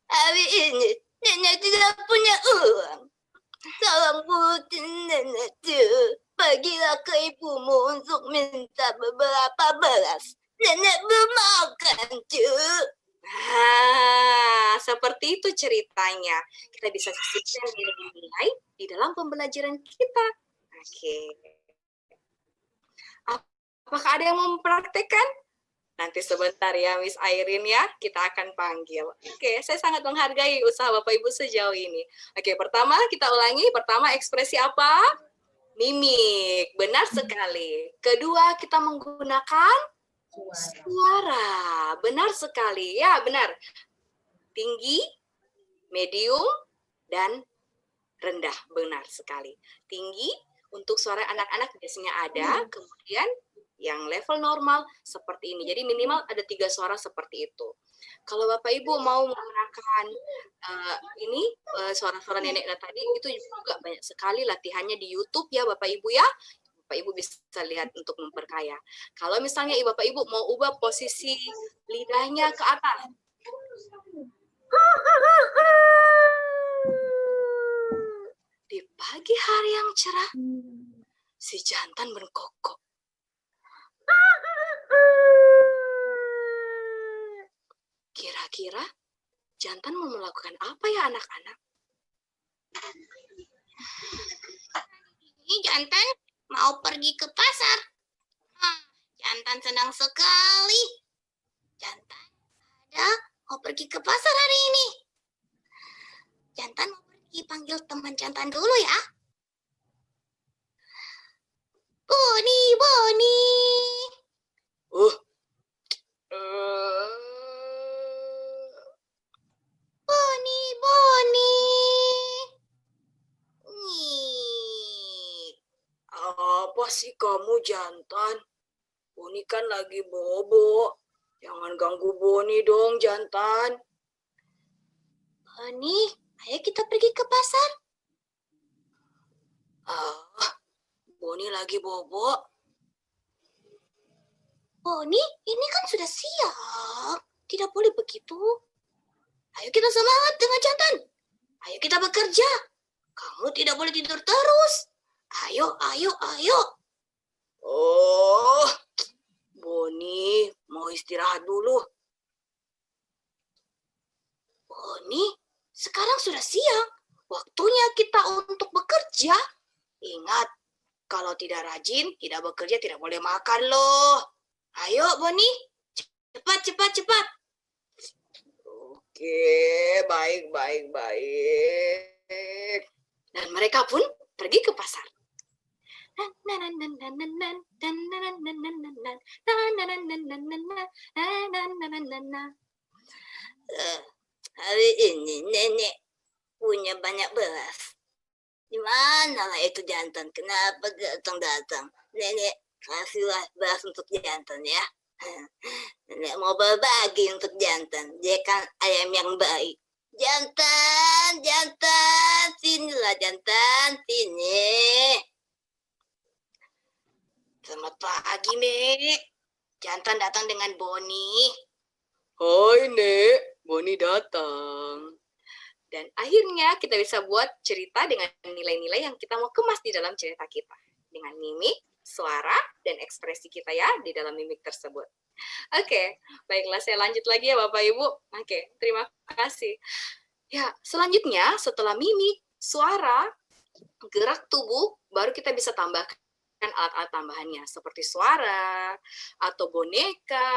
Hari ini nenek tidak punya uang. Tolong butin nenek tuh. Bagilah ke ibumu untuk minta beberapa beras. Nenek belum makan tuh. Nah, seperti itu ceritanya. Kita bisa sisipkan nilai-nilai di dalam pembelajaran kita. Oke. Apakah ada yang mau mempraktekkan? Nanti sebentar ya, Miss Airin ya, kita akan panggil. Oke, saya sangat menghargai usaha Bapak Ibu sejauh ini. Oke, pertama kita ulangi. Pertama, ekspresi apa? Mimik. Benar sekali. Kedua, kita menggunakan suara. Benar sekali. Ya, benar. Tinggi, medium, dan rendah. Benar sekali. Tinggi untuk suara anak-anak biasanya ada, kemudian yang level normal seperti ini. Jadi minimal ada 3 suara seperti itu. Kalau Bapak Ibu mau menggunakan suara-suara nenek tadi, itu juga banyak sekali latihannya di YouTube ya Bapak Ibu ya. Bapak Ibu bisa lihat untuk memperkaya. Kalau misalnya Bapak Ibu mau ubah posisi lidahnya ke atas. Di pagi hari yang cerah, si jantan berkokok. Kira-kira jantan mau melakukan apa ya anak-anak? Ini jantan mau pergi ke pasar. Jantan senang sekali. Jantan mau pergi ke pasar hari ini. Jantan mau pergi panggil teman jantan dulu ya. Boni, Boni. Boni, Boni. Apa sih kamu jantan? Boni kan lagi bobo. Jangan ganggu Boni dong jantan. Boni, ayo kita pergi ke pasar. Boni lagi bobo. Boni, ini kan sudah siang. Tidak boleh begitu. Ayo kita semangat dengan jantan. Ayo kita bekerja. Kamu tidak boleh tidur terus. Ayo, ayo, ayo. Oh, Boni mau istirahat dulu. Boni, sekarang sudah siang. Waktunya kita untuk bekerja. Ingat, kalau tidak rajin, tidak bekerja, tidak boleh makan loh. Ayo, Boni. Cepat, cepat, cepat. Oke, baik. Dan mereka pun pergi ke pasar. Hari ini nenek punya banyak beras. Di mana lah itu jantan? Kenapa datang-datang? Nenek kasihlah beras untuk jantan ya. Nenek mau berbagi untuk jantan. Dia kan ayam yang baik. Jantan, jantan, sinilah jantan, sini. Selamat pagi, Nek. Jantan datang dengan Boni. Hai, Nek. Boni datang. Dan akhirnya kita bisa buat cerita dengan nilai-nilai yang kita mau kemas di dalam cerita kita. Dengan mimik, suara, dan ekspresi kita ya di dalam mimik tersebut. Oke, baiklah saya lanjut lagi ya Bapak Ibu. Oke, terima kasih. Ya, selanjutnya setelah mimik, suara, gerak tubuh, baru kita bisa tambahkan alat-alat tambahannya seperti suara atau boneka.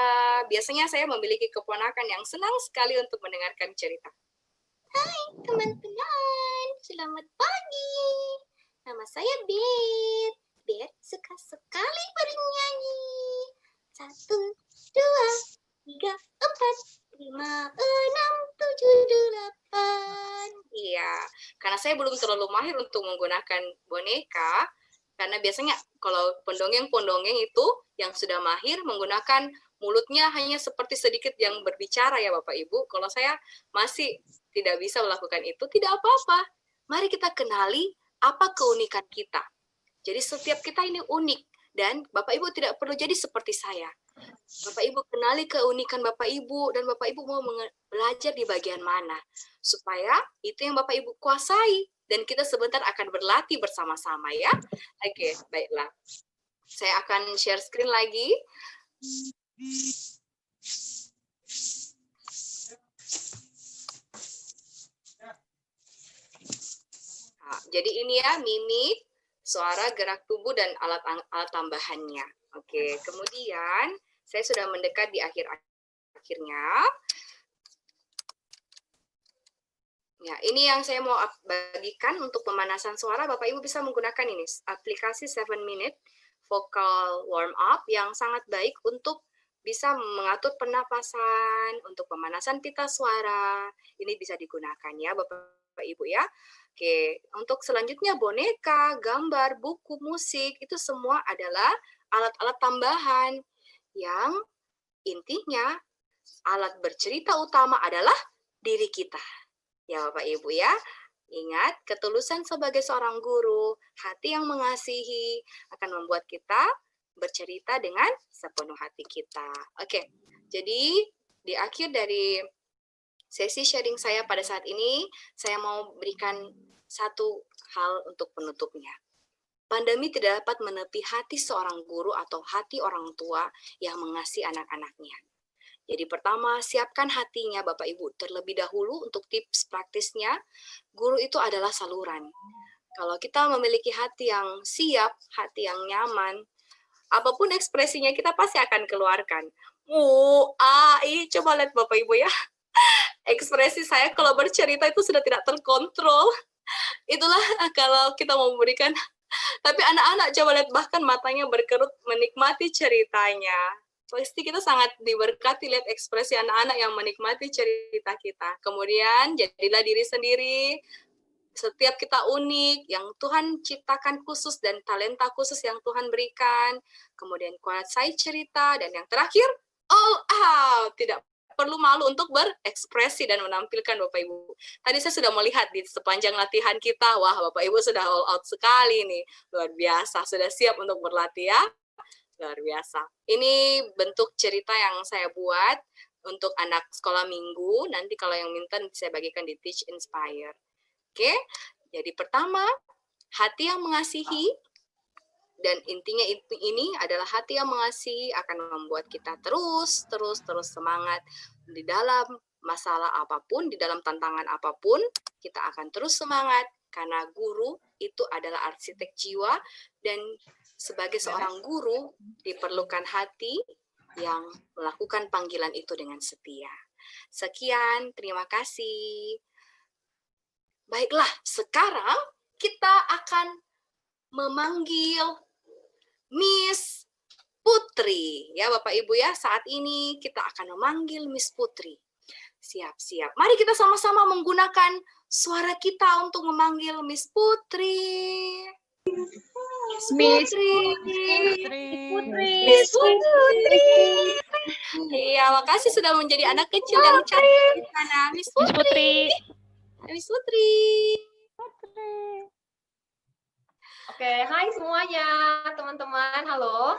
Biasanya saya memiliki keponakan yang senang sekali untuk mendengarkan cerita. Hai teman-teman, selamat pagi. Nama saya Bet. Bet suka sekali bernyanyi. 1, 2, 3, 4, 5, 6, 7, 8. Iya, karena saya belum terlalu mahir untuk menggunakan boneka, karena biasanya kalau pondongeng-pondongeng itu yang sudah mahir menggunakan mulutnya hanya seperti sedikit yang berbicara ya Bapak Ibu. Kalau saya masih tidak bisa melakukan itu, tidak apa-apa. Mari kita kenali apa keunikan kita. Jadi setiap kita ini unik, dan Bapak Ibu tidak perlu jadi seperti saya. Bapak Ibu kenali keunikan Bapak Ibu, dan Bapak Ibu mau belajar di bagian mana, supaya itu yang Bapak Ibu kuasai, dan kita sebentar akan berlatih bersama-sama ya. Oke, baiklah. Saya akan share screen lagi. Nah, jadi ini ya mimik, suara, gerak tubuh, dan alat tambahannya. Oke, kemudian saya sudah mendekat di akhirnya. Ya, ini yang saya mau bagikan untuk pemanasan suara. Bapak Ibu bisa menggunakan ini, aplikasi 7 Minute Vocal Warm Up yang sangat baik untuk bisa mengatur pernapasan, untuk pemanasan pita suara. Ini bisa digunakan ya Bapak Ibu ya. Oke, untuk selanjutnya boneka, gambar, buku, musik, itu semua adalah alat-alat tambahan yang intinya alat bercerita utama adalah diri kita. Ya Bapak Ibu ya, ingat ketulusan sebagai seorang guru, hati yang mengasihi akan membuat kita bercerita dengan sepenuh hati kita. Oke, jadi di akhir dari sesi sharing saya pada saat ini, saya mau berikan satu hal untuk penutupnya. Pandemi tidak dapat menepi hati seorang guru atau hati orang tua yang mengasihi anak-anaknya. Jadi pertama, siapkan hatinya Bapak Ibu terlebih dahulu untuk tips praktisnya. Guru itu adalah saluran. Kalau kita memiliki hati yang siap, hati yang nyaman, apapun ekspresinya kita pasti akan keluarkan. Coba lihat Bapak Ibu ya. Ekspresi saya kalau bercerita itu sudah tidak terkontrol. Itulah kalau kita mau memberikan. Tapi anak-anak coba lihat bahkan matanya berkerut menikmati ceritanya. Pasti kita sangat diberkati lihat ekspresi anak-anak yang menikmati cerita kita. Kemudian jadilah diri sendiri. Setiap kita unik, yang Tuhan ciptakan khusus dan talenta khusus yang Tuhan berikan. Kemudian kuasai cerita, dan yang terakhir, all out. Tidak perlu malu untuk berekspresi dan menampilkan Bapak Ibu. Tadi saya sudah melihat di sepanjang latihan kita, wah Bapak Ibu sudah all out sekali nih. Luar biasa, sudah siap untuk berlatih ya. Luar biasa. Ini bentuk cerita yang saya buat untuk anak sekolah minggu. Nanti kalau yang minta saya bagikan di Teach Inspire. Oke, jadi pertama, hati yang mengasihi. Dan intinya ini adalah hati yang mengasihi akan membuat kita terus semangat. Di dalam masalah apapun, di dalam tantangan apapun, kita akan terus semangat. Karena guru itu adalah arsitek jiwa, dan sebagai seorang guru diperlukan hati yang melakukan panggilan itu dengan setia. Sekian, terima kasih. Baiklah, sekarang kita akan memanggil Miss Putri. Ya Bapak Ibu ya, saat ini kita akan memanggil Miss Putri. Siap-siap. Mari kita sama-sama menggunakan suara kita untuk memanggil Miss Putri. Miss Putri. Iya, makasih sudah menjadi anak kecil yang cantik di sana. Miss Putri. Miss Putri. Oke, hai semuanya, teman-teman. Halo.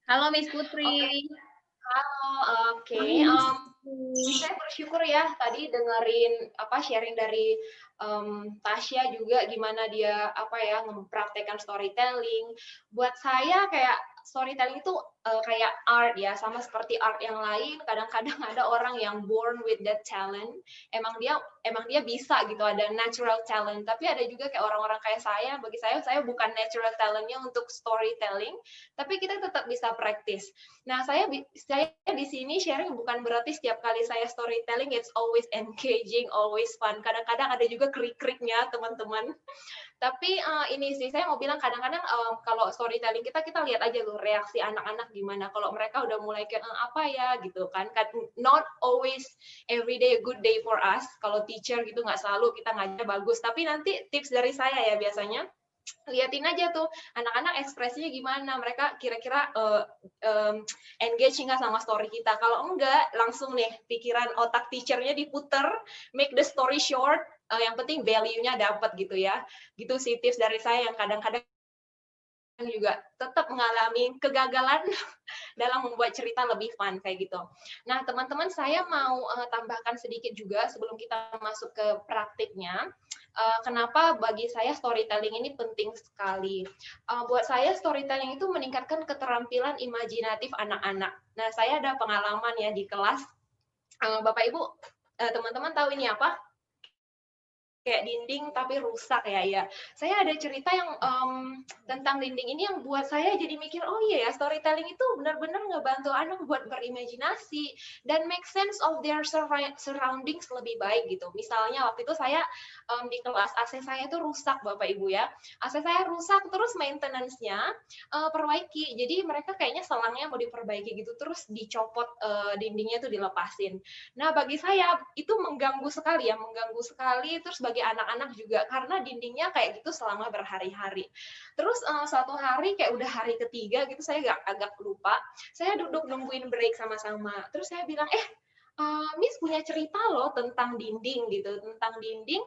Halo Miss Putri. Halo, oke. Saya bersyukur ya tadi dengerin sharing dari Tasya juga gimana dia mempraktekkan storytelling. Buat saya kayak storytelling itu kayak art ya, sama seperti art yang lain. Kadang-kadang ada orang yang born with that talent, emang dia bisa gitu, ada natural talent. Tapi ada juga kayak orang-orang kayak saya. Bagi saya bukan natural talentnya untuk storytelling, tapi kita tetap bisa praktis. Nah, saya di sini sharing bukan berarti setiap kali saya storytelling it's always engaging, always fun. Kadang-kadang ada juga juga krik-kriknya teman-teman. Tapi ini sih saya mau bilang kadang-kadang kalau storytelling kita lihat aja loh reaksi anak-anak gimana. Kalau mereka udah mulai kayak apa ya gitu kan. Not always every day a good day for us. Kalau teacher gitu nggak selalu kita ngajar bagus. Tapi nanti tips dari saya ya biasanya, liatin aja tuh anak-anak ekspresinya gimana, mereka kira-kira engage nggak sama story kita. Kalau enggak, langsung nih pikiran otak teachernya diputer, make the story short, yang penting value-nya dapat gitu ya. Gitu sih tips dari saya yang kadang-kadang juga tetap mengalami kegagalan dalam membuat cerita lebih fun kayak gitu. Nah, teman-teman, saya mau tambahkan sedikit juga sebelum kita masuk ke praktiknya. Kenapa bagi saya storytelling ini penting sekali. Buat saya storytelling itu meningkatkan keterampilan imajinatif anak-anak. Nah, saya ada pengalaman ya di kelas. Bapak Ibu, teman-teman tahu ini apa? Kayak dinding tapi rusak ya. Saya ada cerita yang tentang dinding ini yang buat saya jadi mikir, oh iya ya, storytelling itu benar-benar ngebantu anak buat berimajinasi dan make sense of their surroundings lebih baik gitu. Misalnya waktu itu saya di kelas AC saya itu rusak Bapak Ibu ya. AC saya rusak terus maintenance-nya perbaiki. Jadi mereka kayaknya selangnya mau diperbaiki gitu terus dicopot dindingnya itu dilepasin. Nah, bagi saya itu mengganggu sekali terus bagi anak-anak juga karena dindingnya kayak gitu selama berhari-hari. Terus suatu hari kayak udah hari ketiga gitu saya agak lupa. Saya duduk nungguin break sama-sama. Terus saya bilang, Miss punya cerita loh tentang dinding gitu, tentang dinding.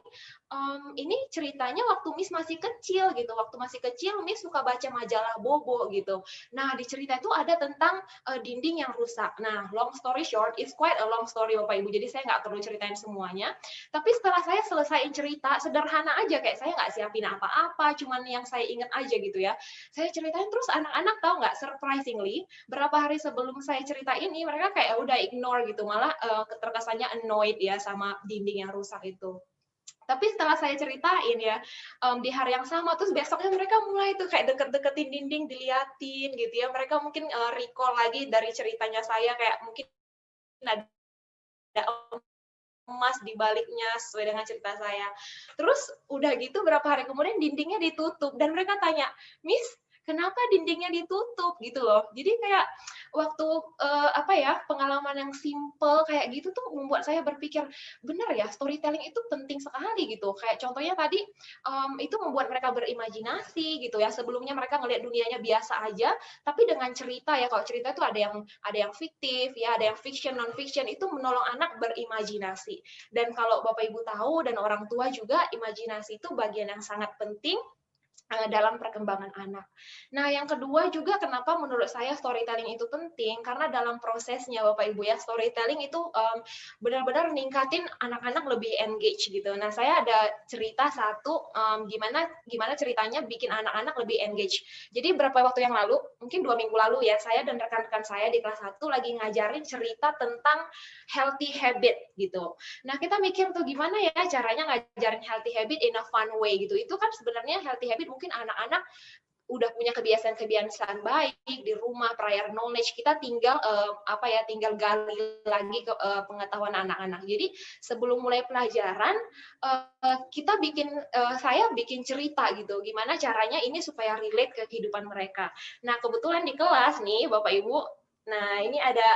Ini ceritanya waktu Miss masih kecil gitu. Waktu masih kecil Miss suka baca majalah Bobo gitu. Nah, di cerita itu ada tentang dinding yang rusak. Nah, long story short, it's quite a long story Bapak Ibu. Jadi saya nggak perlu ceritain semuanya. Tapi setelah saya selesaiin cerita, sederhana aja kayak saya nggak siapin apa-apa, cuman yang saya ingat aja gitu ya. Saya ceritain terus anak-anak tahu nggak, surprisingly, berapa hari sebelum saya cerita ini mereka kayak udah ignore gitu, malah terkesannya annoyed ya sama dinding yang rusak itu. Tapi setelah saya ceritain ya, di hari yang sama, terus besoknya mereka mulai tuh kayak deket-deketin dinding, diliatin gitu ya. Mereka mungkin recall lagi dari ceritanya saya, kayak mungkin ada emas di baliknya sesuai dengan cerita saya. Terus udah gitu berapa hari kemudian dindingnya ditutup, dan mereka tanya, Miss, kenapa dindingnya ditutup gitu loh. Jadi kayak waktu pengalaman yang simple kayak gitu tuh membuat saya berpikir, benar ya, storytelling itu penting sekali gitu. Kayak contohnya tadi itu membuat mereka berimajinasi gitu ya. Sebelumnya mereka ngelihat dunianya biasa aja, tapi dengan cerita ya, kalau cerita itu ada yang fiktif ya, ada yang fiction, non fiction, itu menolong anak berimajinasi. Dan kalau Bapak Ibu tahu dan orang tua juga, imajinasi itu bagian yang sangat penting dalam perkembangan anak. Nah, yang kedua juga kenapa menurut saya storytelling itu penting, karena dalam prosesnya Bapak Ibu ya, storytelling itu benar-benar ningkatin anak-anak lebih engage gitu. Nah, saya ada cerita satu gimana ceritanya bikin anak-anak lebih engage. Jadi beberapa waktu yang lalu, mungkin 2 minggu lalu ya, saya dan rekan-rekan saya di kelas 1 lagi ngajarin cerita tentang healthy habit gitu. Nah, kita mikir tuh gimana ya caranya ngajarin healthy habit in a fun way gitu. Itu kan sebenarnya healthy habit mungkin anak-anak udah punya kebiasaan-kebiasaan baik di rumah, prior knowledge, kita tinggal tinggal gali lagi ke pengetahuan anak-anak. Jadi sebelum mulai pelajaran saya bikin cerita gitu, gimana caranya ini supaya relate ke kehidupan mereka. Nah, kebetulan di kelas nih Bapak Ibu, nah ini ada,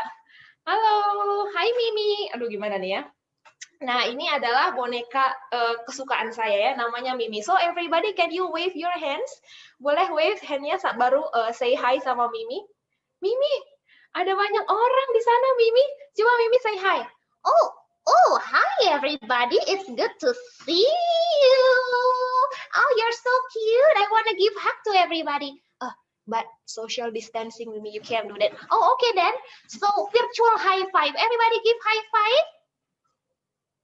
halo, hai Mimi, aduh gimana nih ya. Nah, ini adalah boneka kesukaan saya ya, namanya Mimi. So, everybody, can you wave your hands? Boleh wave hand-nya baru say hi sama Mimi. Mimi, ada banyak orang di sana, Mimi. Coba Mimi say hi. Oh, hi everybody. It's good to see you. Oh, you're so cute. I want to give hug to everybody. But social distancing, Mimi, you can't do that. Oh, okay then. So, virtual high five. Everybody give high five.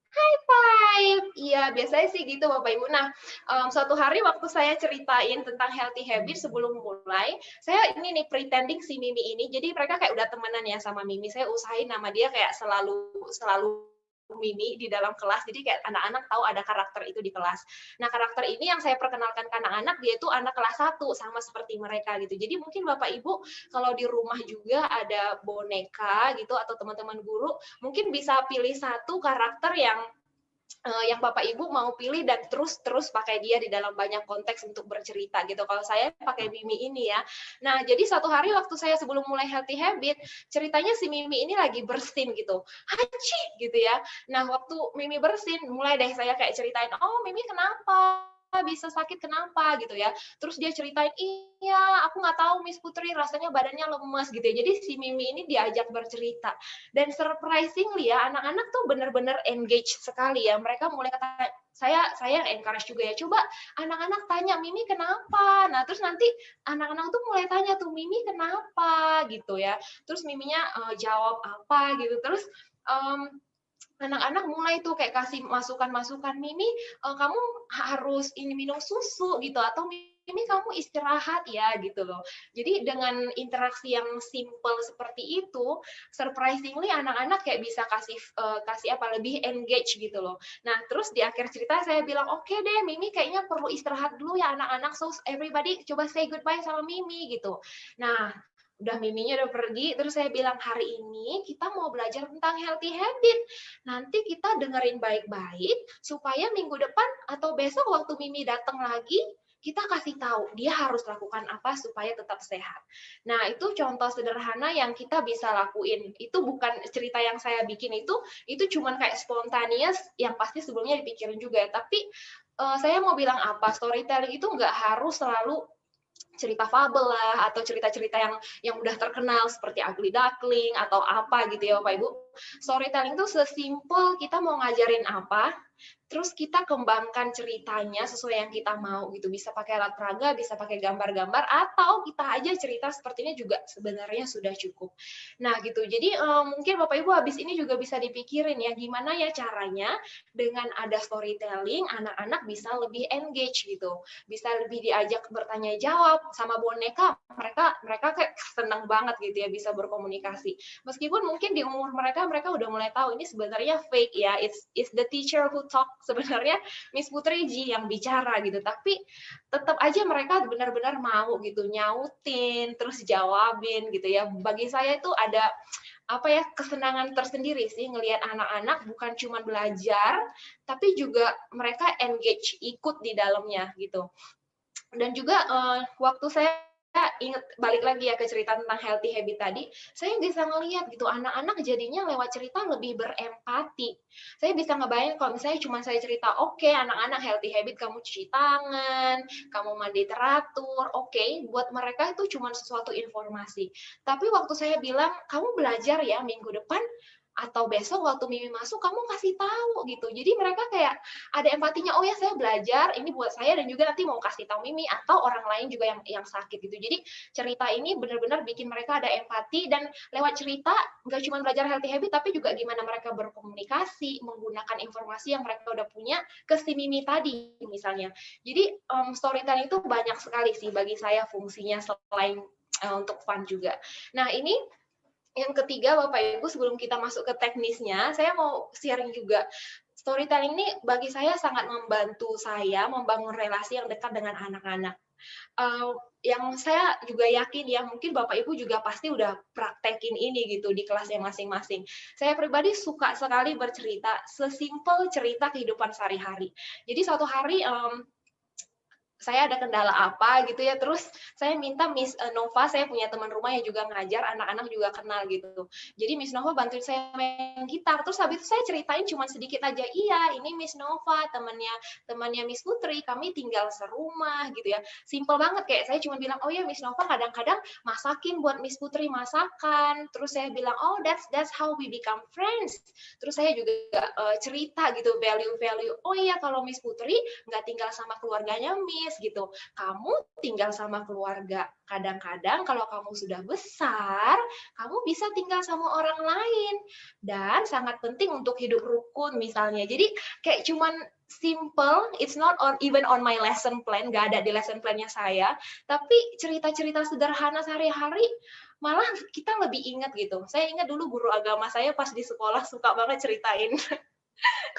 High five. Iya, biasanya sih gitu Bapak Ibu. Nah, suatu hari waktu saya ceritain tentang healthy habit sebelum mulai, saya ini nih pretending si Mimi ini. Jadi mereka kayak udah temenan ya sama Mimi. Saya usahain nama dia kayak selalu Mimi di dalam kelas. Jadi kayak anak-anak tahu ada karakter itu di kelas. Nah, karakter ini yang saya perkenalkan ke anak-anak, dia itu anak kelas 1 sama seperti mereka gitu. Jadi mungkin Bapak Ibu kalau di rumah juga ada boneka gitu atau teman-teman guru, mungkin bisa pilih satu karakter yang yang Bapak Ibu mau pilih dan terus pakai dia di dalam banyak konteks untuk bercerita gitu. Kalau saya pakai Mimi ini ya. Nah, jadi satu hari waktu saya sebelum mulai healthy habit, ceritanya si Mimi ini lagi bersin gitu. Haci gitu ya. Nah, waktu Mimi bersin, mulai deh saya kayak ceritain, "Oh, Mimi kenapa? Bisa sakit kenapa?" gitu ya. Terus dia ceritain, "Iya, aku nggak tahu Miss Putri, rasanya badannya lemes," gitu ya. Jadi si Mimi ini diajak bercerita. Dan surprisingly ya, anak-anak tuh benar-benar engage sekali ya. Mereka mulai kata, saya encourage juga ya, coba anak-anak tanya, "Mimi kenapa?" Nah, terus nanti anak-anak tuh mulai tanya tuh, "Mimi kenapa?" gitu ya. Terus Miminya jawab apa gitu. Terus anak-anak mulai tuh kayak kasih masukan-masukan, "Mimi, kamu harus ini minum susu," gitu, atau "Mimi, kamu istirahat ya," gitu loh. Jadi dengan interaksi yang simple seperti itu, surprisingly anak-anak kayak bisa kasih lebih engage gitu loh. Nah, terus di akhir cerita saya bilang, "Oke deh, Mimi kayaknya perlu istirahat dulu ya anak-anak, so everybody coba say goodbye sama Mimi," gitu. Nah, udah Miminya udah pergi, terus saya bilang, "Hari ini kita mau belajar tentang healthy habit. Nanti kita dengerin baik-baik supaya minggu depan atau besok waktu Mimi datang lagi, kita kasih tahu dia harus lakukan apa supaya tetap sehat." Nah, itu contoh sederhana yang kita bisa lakuin. Itu bukan cerita yang saya bikin, itu cuman kayak spontaneous yang pasti sebelumnya dipikirin juga ya. Tapi saya mau bilang apa, storytelling itu nggak harus selalu cerita fabel lah atau cerita-cerita yang udah terkenal seperti Ugly Duckling atau apa gitu ya Bapak Ibu. Storytelling itu sesimpel kita mau ngajarin apa, terus kita kembangkan ceritanya sesuai yang kita mau gitu. Bisa pakai alat peraga, bisa pakai gambar-gambar, atau kita aja cerita sepertinya juga sebenarnya sudah cukup. Nah gitu, jadi mungkin Bapak Ibu habis ini juga bisa dipikirin ya, gimana ya caranya dengan ada storytelling, anak-anak bisa lebih engage gitu. Bisa lebih diajak bertanya jawab, sama boneka, mereka kayak senang banget gitu ya bisa berkomunikasi. Meskipun mungkin di umur mereka udah mulai tahu ini sebenarnya fake ya, it's the teacher who talk, sebenarnya Miss Putri Ji yang bicara gitu, tapi tetap aja mereka benar-benar mau gitu nyautin terus jawabin gitu ya. Bagi saya itu ada kesenangan tersendiri sih ngelihat anak-anak bukan cuma belajar tapi juga mereka engage ikut di dalamnya gitu. Dan juga waktu saya ingat balik lagi ya ke cerita tentang healthy habit tadi, saya bisa ngelihat gitu anak-anak jadinya lewat cerita lebih berempati. Saya bisa ngebayang kalau misalnya cuma saya cerita, oke, anak-anak healthy habit kamu cuci tangan, kamu mandi teratur, oke, buat mereka itu cuma sesuatu informasi. Tapi waktu saya bilang, kamu belajar ya minggu depan atau besok waktu Mimi masuk kamu kasih tahu gitu. Jadi mereka kayak ada empatinya, oh ya saya belajar ini buat saya dan juga nanti mau kasih tahu Mimi atau orang lain juga yang sakit gitu. Jadi cerita ini benar-benar bikin mereka ada empati dan lewat cerita nggak cuma belajar healthy habit tapi juga gimana mereka berkomunikasi, menggunakan informasi yang mereka udah punya ke si Mimi tadi misalnya. Jadi storytelling itu banyak sekali sih bagi saya fungsinya selain untuk fun juga. Nah, ini yang ketiga, Bapak Ibu, sebelum kita masuk ke teknisnya, saya mau sharing juga. Storytelling ini bagi saya sangat membantu saya membangun relasi yang dekat dengan anak-anak. Yang saya juga yakin ya, mungkin Bapak Ibu juga pasti udah praktekin ini gitu di kelasnya masing-masing. Saya pribadi suka sekali bercerita, sesimpel cerita kehidupan sehari-hari. Jadi suatu hari saya ada kendala apa gitu ya, terus saya minta Miss Nova, saya punya teman rumah yang juga ngajar, anak-anak juga kenal gitu. Jadi Miss Nova bantuin saya main gitar, terus habis itu saya ceritain cuma sedikit aja, iya ini Miss Nova, temannya Miss Putri, kami tinggal serumah gitu ya. Simple banget, kayak saya cuma bilang, oh ya Miss Nova kadang-kadang masakin buat Miss Putri masakan, terus saya bilang, oh that's how we become friends. Terus saya juga cerita gitu value-value, oh iya kalau Miss Putri nggak tinggal sama keluarganya Miss gitu. Kamu tinggal sama keluarga. Kadang-kadang kalau kamu sudah besar, kamu bisa tinggal sama orang lain. Dan sangat penting untuk hidup rukun misalnya. Jadi kayak cuman simple, it's not even on my lesson plan, nggak ada di lesson plan-nya saya. Tapi cerita-cerita sederhana sehari-hari malah kita lebih ingat gitu. Saya ingat dulu guru agama saya pas di sekolah suka banget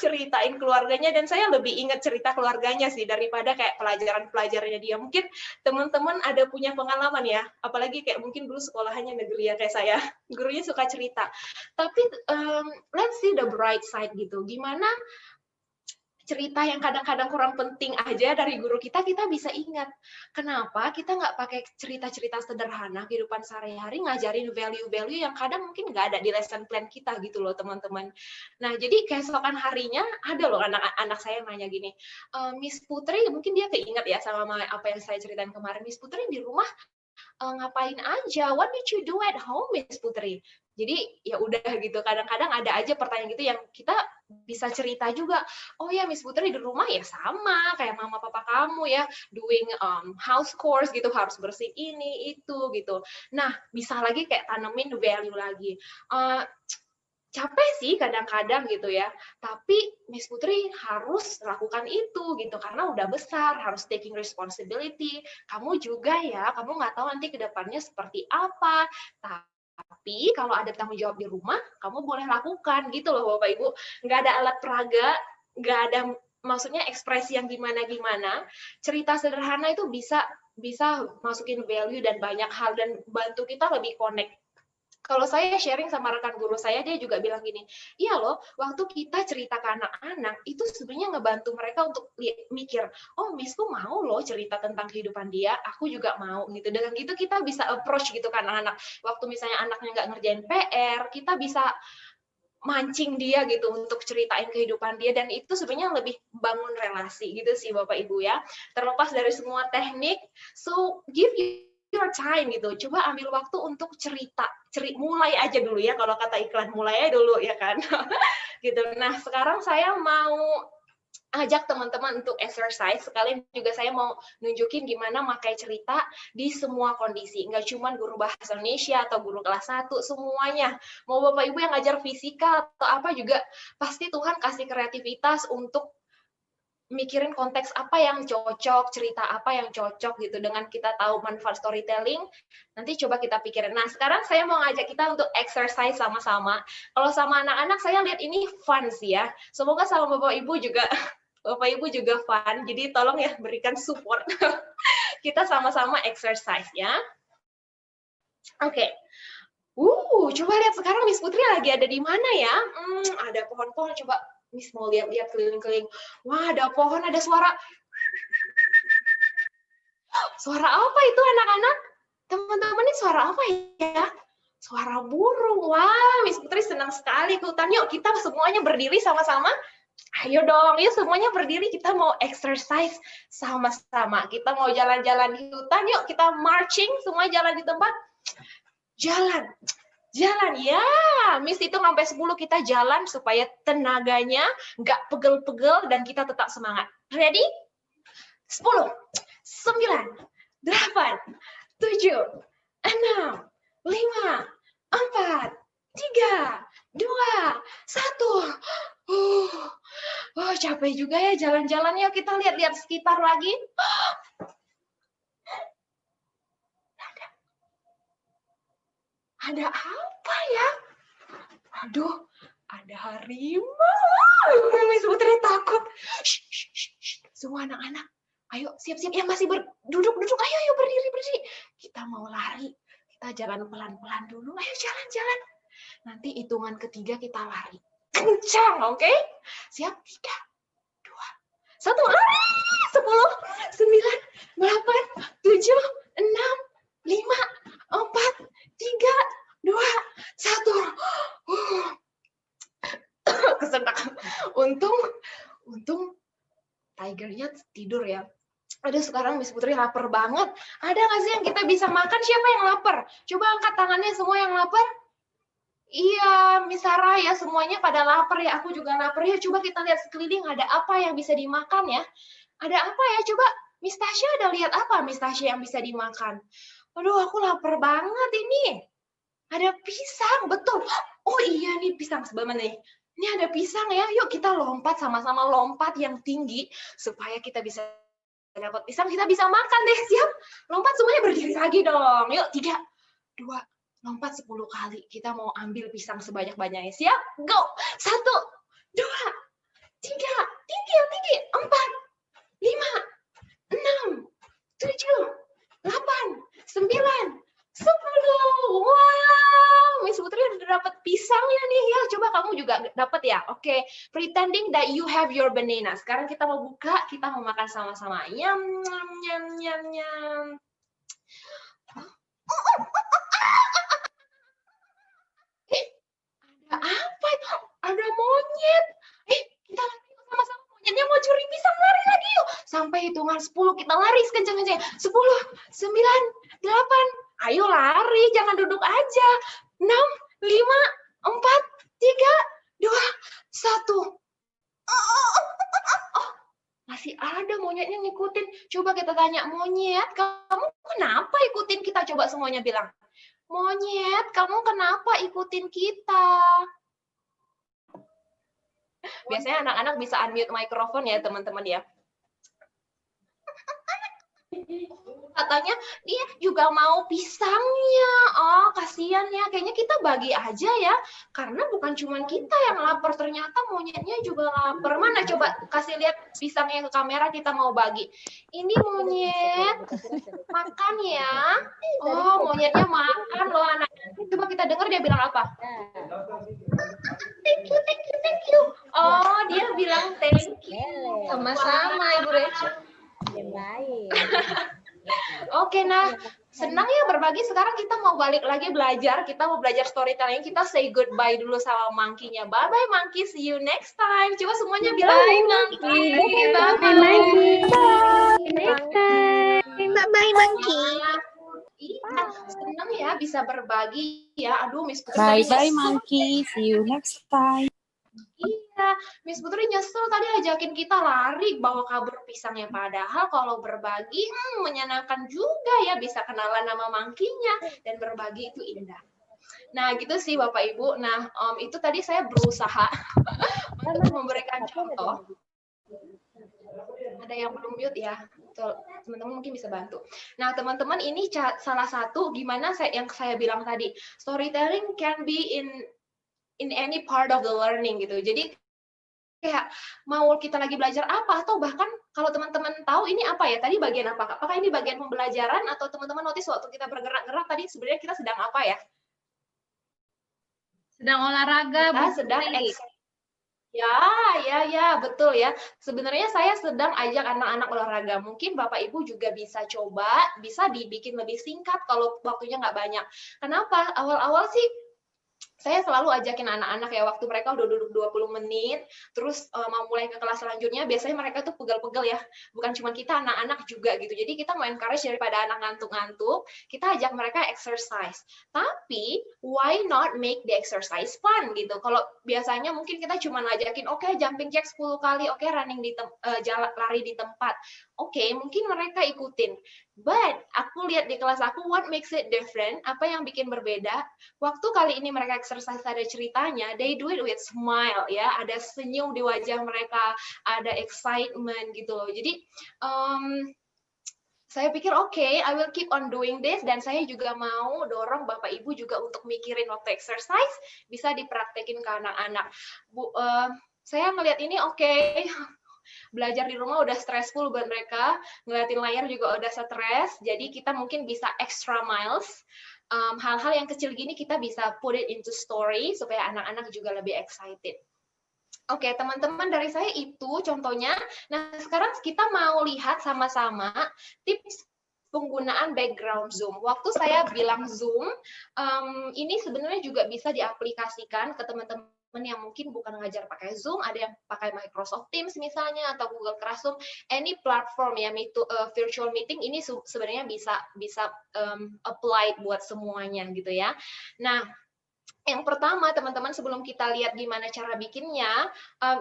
ceritain keluarganya, dan saya lebih ingat cerita keluarganya sih daripada kayak pelajaran-pelajarannya dia. Mungkin teman-teman ada punya pengalaman ya, apalagi kayak mungkin dulu sekolahannya negeri ya kayak saya, gurunya suka cerita. Tapi let's see the bright side gitu. Gimana cerita yang kadang-kadang kurang penting aja dari guru kita bisa ingat. Kenapa kita nggak pakai cerita-cerita sederhana kehidupan sehari-hari, ngajarin value-value yang kadang mungkin nggak ada di lesson plan kita gitu loh teman-teman. Nah jadi keesokan harinya ada loh anak-anak saya nanya gini, Miss Putri, mungkin dia keinget ya sama apa yang saya ceritain kemarin, Miss Putri di rumah ngapain aja? What did you do at home, Miss Putri? Jadi ya udah gitu. Kadang-kadang ada aja pertanyaan gitu yang kita bisa cerita juga. Oh ya, Miss Putri di rumah ya sama kayak mama papa kamu ya, doing house chores gitu, harus bersih ini itu gitu. Nah bisa lagi kayak tanemin value lagi. Capek sih kadang-kadang gitu ya, tapi Miss Putri harus lakukan itu gitu karena udah besar, harus taking responsibility. Kamu juga ya, kamu nggak tahu nanti ke depannya seperti apa. Tapi kalau ada tanggung jawab di rumah, kamu boleh lakukan gitu loh Bapak Ibu. Nggak ada alat peraga, nggak ada maksudnya ekspresi yang gimana-gimana. Cerita sederhana itu bisa masukin value dan banyak hal dan bantu kita lebih connect. Kalau saya sharing sama rekan guru saya, dia juga bilang gini, iya loh, waktu kita cerita ke anak-anak, itu sebenarnya ngebantu mereka untuk mikir, oh Miss tuh mau loh cerita tentang kehidupan dia, aku juga mau gitu. Dengan gitu kita bisa approach gitu kan anak-anak. Waktu misalnya anaknya nggak ngerjain PR, kita bisa mancing dia gitu untuk ceritain kehidupan dia, dan itu sebenarnya lebih bangun relasi gitu sih Bapak Ibu ya. Terlepas dari semua teknik, so give your time gitu. Coba ambil waktu untuk mulai aja dulu ya, kalau kata iklan mulai aja dulu ya kan. Gitu. Nah, sekarang saya mau ajak teman-teman untuk exercise. Sekalian juga saya mau nunjukin gimana pakai cerita di semua kondisi. Nggak cuma guru bahasa Indonesia atau guru kelas 1, semuanya. Mau Bapak Ibu yang ngajar fisika atau apa juga, pasti Tuhan kasih kreativitas untuk mikirin konteks apa yang cocok, cerita apa yang cocok gitu. Dengan kita tahu manfaat storytelling, nanti coba kita pikirin. Nah, sekarang saya mau ngajak kita untuk exercise sama-sama. Kalau sama anak-anak, saya lihat ini fun sih ya. Semoga sama Bapak Ibu juga fun. Jadi tolong ya berikan support. Kita sama-sama exercise ya. Oke. Coba lihat sekarang Miss Putri lagi ada di mana ya? Ada pohon-pohon, coba Miss mau lihat keliling-keliling. Wah, ada pohon, ada suara. Suara apa itu anak-anak? Teman-teman, ini suara apa ya? Suara burung. Wah, Miss Putri senang sekali ke hutan. Yuk, kita semuanya berdiri sama-sama. Ayo dong, yuk semuanya berdiri. Kita mau exercise sama-sama. Kita mau jalan-jalan di hutan. Yuk, kita marching, semua jalan di tempat. Jalan ya, Miss hitung sampai 10 kita jalan supaya tenaganya nggak pegel-pegel dan kita tetap semangat. Ready? 10, 9, 8, 7, 6, 5, 4, 3, 2, 1. Capek juga ya jalan-jalan. Yuk kita lihat-lihat sekitar lagi. Ada apa ya? Aduh, ada harimau. Miss Putri takut. Semua anak-anak, ayo siap-siap. Yang masih duduk-duduk, ayo berdiri. Kita mau lari. Kita jalan pelan-pelan dulu. Ayo jalan-jalan. Nanti hitungan ketiga kita lari. Kencang, oke? Siap? 3, 2, 1, lari! 10, 9, 8, 7, 6, 5, 4, 3, 2, 1. Kesentak. Untung tigernya tidur ya. Aduh, sekarang Miss Putri lapar banget. Ada nggak sih yang kita bisa makan? Siapa yang lapar? Coba angkat tangannya semua yang lapar. Iya, Miss Sarah ya, semuanya pada lapar ya. Aku juga lapar ya. Coba kita lihat sekeliling ada apa yang bisa dimakan ya. Ada apa ya? Coba Miss Tasya ada lihat apa Miss Tasya yang bisa dimakan? Aduh, aku lapar banget ini. Ada pisang, betul. Oh iya nih pisang, sebentar nih. Ini ada pisang ya. Yuk kita lompat sama-sama, lompat yang tinggi supaya kita bisa dapat pisang, kita bisa makan deh. Siap? Lompat semuanya berdiri lagi dong. Yuk 3, 2, lompat 10 kali. Kita mau ambil pisang sebanyak-banyaknya. Siap? Go. 1, 2, 3, tinggi, 4, 5, 6, 7, 8, 9, 10. Wow, Miss Putri udah dapat pisangnya nih. Ya, coba kamu juga juga dapat ya? Oke, pretending that you have your banana. Sekarang kita mau buka, kita mau makan sama-sama. Nyam, nyam, nyam, nyam, nyam. Ada apa itu? Ada monyet. Kita lari sama-sama. Monyetnya mau curi pisang, lari lagi yuk. Sampai hitungan 10 kita lari sekencang-kencangnya. 10, 9, 8. Ayo lari, jangan duduk aja. 6, 5, 4, 3, 2, 1. Masih ada monyetnya ngikutin. Coba kita tanya, monyet, kamu kenapa ikutin kita? Coba semuanya bilang. Monyet, kamu kenapa ikutin kita? Biasanya anak-anak bisa unmute mikrofon ya, teman-teman ya. Katanya dia juga mau pisangnya. Oh, kasihan ya. Kayaknya kita bagi aja ya. Karena bukan cuma kita yang lapar, ternyata monyetnya juga lapar. Mana coba kasih lihat pisangnya ke kamera, kita mau bagi. Ini monyet. Makan ya. Oh, monyetnya makan loh anak-anak. Coba kita dengar dia bilang apa. Thank you, thank you, thank you. Oh, dia bilang thank you. Sama-sama, Ibu Rachel. Oke, nah senang ya berbagi. Sekarang kita mau balik lagi belajar. Kita mau belajar storytelling. Kita say goodbye dulu sama monkey-nya. Bye-bye monkey, see you next time. Coba semuanya bilang bye monkey. Bye-bye monkey. Next time. Bye-bye monkey. Iya, senang ya bisa berbagi ya. Aduh, Miss Putri. Bye-bye monkey, see you next time. Iya, Miss Putri nyesel tadi ajakin kita lari bawa kabur pisangnya. Padahal kalau berbagi menyenangkan juga ya, bisa kenalan nama mangkinya dan berbagi itu indah. Nah gitu sih Bapak Ibu. Nah itu tadi saya berusaha untuk memberikan contoh. Ada yang belum mute ya, teman-teman mungkin bisa bantu. Nah teman-teman ini salah satu gimana yang saya bilang tadi, storytelling can be in any part of the learning gitu. Jadi kayak mau kita lagi belajar apa, atau bahkan kalau teman-teman tahu ini apa ya, tadi bagian apa? Apakah ini bagian pembelajaran, atau teman-teman notice waktu kita bergerak-gerak tadi sebenarnya kita sedang apa ya? Sedang olahraga, kita sedang Ya, betul ya. Sebenarnya saya sedang ajak anak-anak olahraga. Mungkin Bapak Ibu juga bisa coba, bisa dibikin lebih singkat kalau waktunya nggak banyak. Kenapa? Awal-awal sih saya selalu ajakin anak-anak ya, waktu mereka udah duduk 20 menit, terus mau mulai ke kelas selanjutnya, biasanya mereka tuh pegel-pegel ya. Bukan cuma kita, anak-anak juga gitu. Jadi kita mau encourage daripada anak ngantuk-ngantuk, kita ajak mereka exercise. Tapi, why not make the exercise fun gitu. Kalau biasanya mungkin kita cuma ngajakin, oke, jumping jack 10 kali, oke, running lari di tempat. Oke, mungkin mereka ikutin. But, aku lihat di kelas aku, what makes it different, apa yang bikin berbeda, waktu kali ini mereka exercise ada ceritanya, they do it with smile, ya, ada senyum di wajah mereka, ada excitement gitu loh. Jadi, saya pikir oke, I will keep on doing this, dan saya juga mau dorong Bapak Ibu juga untuk mikirin waktu exercise, bisa dipraktekin ke anak-anak. Saya ngelihat ini oke. Belajar di rumah udah stressful buat mereka, ngeliatin layar juga udah stres, jadi kita mungkin bisa extra miles, hal-hal yang kecil gini kita bisa put it into story, supaya anak-anak juga lebih excited. Oke, teman-teman, dari saya itu contohnya. Nah, sekarang kita mau lihat sama-sama tips penggunaan background Zoom. Waktu saya bilang Zoom, ini sebenarnya juga bisa diaplikasikan ke teman-teman yang mungkin bukan ngajar pakai Zoom, ada yang pakai Microsoft Teams misalnya, atau Google Classroom, any platform ya, virtual meeting ini sebenarnya bisa apply buat semuanya gitu ya. Nah, yang pertama, teman-teman, sebelum kita lihat gimana cara bikinnya,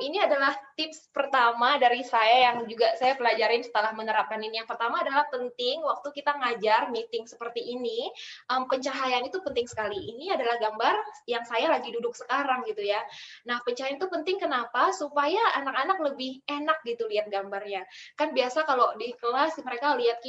ini adalah tips pertama dari saya yang juga saya pelajarin setelah menerapkan ini. Yang pertama adalah penting waktu kita ngajar meeting seperti ini, pencahayaan itu penting sekali. Ini adalah gambar yang saya lagi duduk sekarang gitu ya. Nah, pencahayaan itu penting kenapa? Supaya anak-anak lebih enak gitu lihat gambarnya. Kan biasa kalau di kelas mereka lihat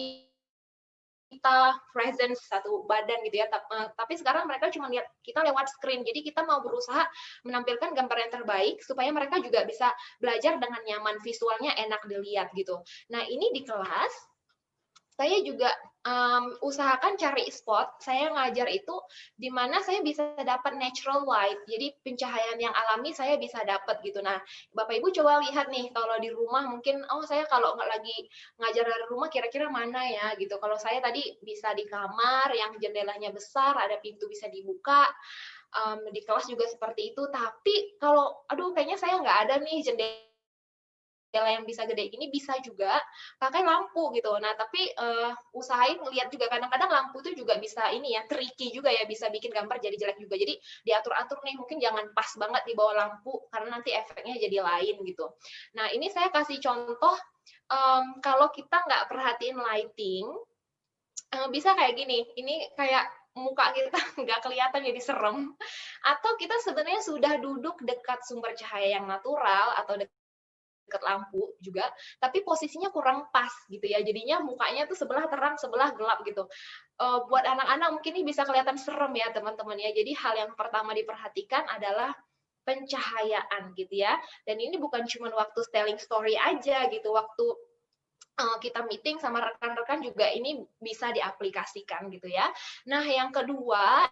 kita presence satu badan gitu ya, tapi sekarang mereka cuma lihat kita lewat screen, jadi kita mau berusaha menampilkan gambar yang terbaik supaya mereka juga bisa belajar dengan nyaman, visualnya enak dilihat gitu. Nah ini di kelas saya juga usahakan cari spot, saya ngajar itu di mana saya bisa dapat natural light, jadi pencahayaan yang alami saya bisa dapat gitu. Nah, Bapak Ibu coba lihat nih, kalau di rumah mungkin, oh saya kalau nggak lagi ngajar dari rumah kira-kira mana ya gitu. Kalau saya tadi bisa di kamar yang jendelanya besar, ada pintu bisa dibuka, di kelas juga seperti itu. Tapi kalau, aduh kayaknya saya nggak ada nih jendela yang bisa gede gini, bisa juga pakai lampu gitu. Nah, tapi usahain lihat juga, kadang-kadang lampu itu juga bisa ini ya, tricky juga ya, bisa bikin gambar jadi jelek juga. Jadi diatur-atur nih, mungkin jangan pas banget di bawah lampu karena nanti efeknya jadi lain gitu. Nah, ini saya kasih contoh kalau kita nggak perhatiin lighting, bisa kayak gini. Ini kayak muka kita nggak kelihatan jadi serem, atau kita sebenarnya sudah duduk dekat sumber cahaya yang natural atau dekat lampu juga, tapi posisinya kurang pas gitu ya. Jadinya mukanya tuh sebelah terang, sebelah gelap gitu. Buat anak-anak mungkin ini bisa kelihatan serem ya teman-teman ya. Jadi hal yang pertama diperhatikan adalah pencahayaan gitu ya. Dan ini bukan cuma waktu telling story aja gitu, waktu kita meeting sama rekan-rekan juga ini bisa diaplikasikan gitu ya. Nah, yang kedua,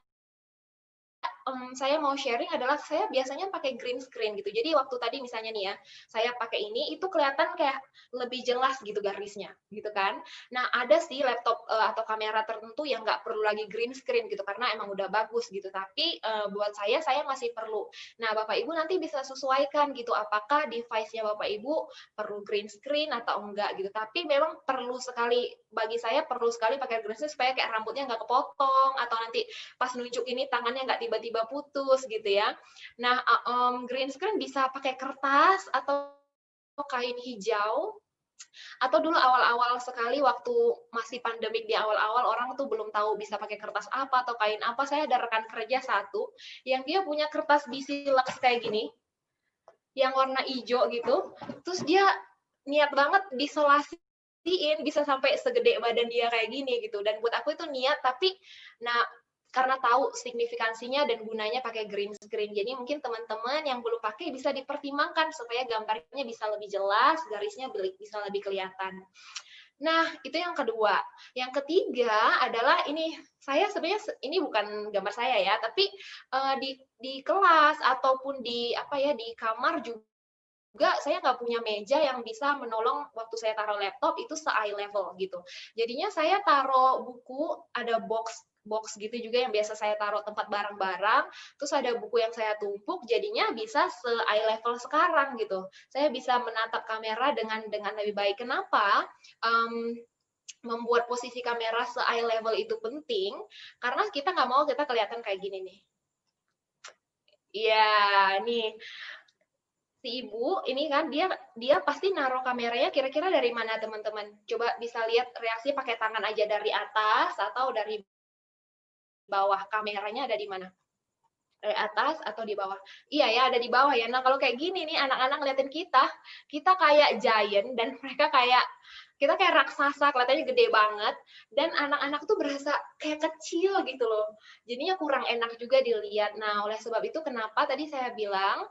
saya mau sharing adalah saya biasanya pakai green screen gitu. Jadi waktu tadi misalnya nih ya, saya pakai ini, itu kelihatan kayak lebih jelas gitu garisnya, gitu kan. Nah, ada sih laptop atau kamera tertentu yang nggak perlu lagi green screen gitu, karena emang udah bagus gitu. Tapi buat saya masih perlu. Nah, Bapak Ibu nanti bisa sesuaikan gitu, apakah device-nya Bapak Ibu perlu green screen atau enggak gitu. Tapi memang perlu sekali, bagi saya perlu sekali pakai green screen supaya kayak rambutnya nggak kepotong, atau nanti pas nunjuk ini tangannya nggak tiba-tiba putus gitu ya. Nah, green screen bisa pakai kertas atau kain hijau, atau dulu awal-awal sekali waktu masih pandemik di awal-awal, orang tuh belum tahu bisa pakai kertas apa atau kain apa. Saya ada rekan kerja satu yang dia punya kertas Bisilex kayak gini, yang warna hijau gitu. Terus dia niat banget disolasiin, bisa sampai segede badan dia kayak gini gitu. Dan buat aku itu niat, tapi nah karena tahu signifikansinya dan gunanya pakai green screen. Jadi mungkin teman-teman yang belum pakai bisa dipertimbangkan supaya gambarnya bisa lebih jelas, garisnya bisa lebih kelihatan. Nah, itu yang kedua. Yang ketiga adalah ini, saya sebenarnya ini bukan gambar saya ya, tapi di kelas ataupun di apa ya, di kamar juga saya nggak punya meja yang bisa menolong waktu saya taruh laptop itu se-eye level gitu. Jadinya saya taruh buku, ada box gitu juga yang biasa saya taruh tempat barang-barang, terus ada buku yang saya tumpuk, jadinya bisa se-eye level sekarang gitu. Saya bisa menatap kamera dengan lebih baik. Kenapa? Membuat posisi kamera se-eye level itu penting, karena kita nggak mau kita kelihatan kayak gini nih. Iya, nih si ibu ini kan dia pasti naruh kameranya kira-kira dari mana teman-teman? Coba bisa lihat reaksi pakai tangan aja, dari atas atau dari bawah, kameranya ada di mana? Dari atas atau di bawah? Iya ya, ada di bawah ya. Nah, kalau kayak gini nih anak-anak ngeliatin kita kayak giant dan mereka kayak kita kayak raksasa, kelihatannya gede banget, dan anak-anak tuh berasa kayak kecil gitu loh. Jadinya kurang enak juga dilihat. Nah, oleh sebab itu kenapa tadi saya bilang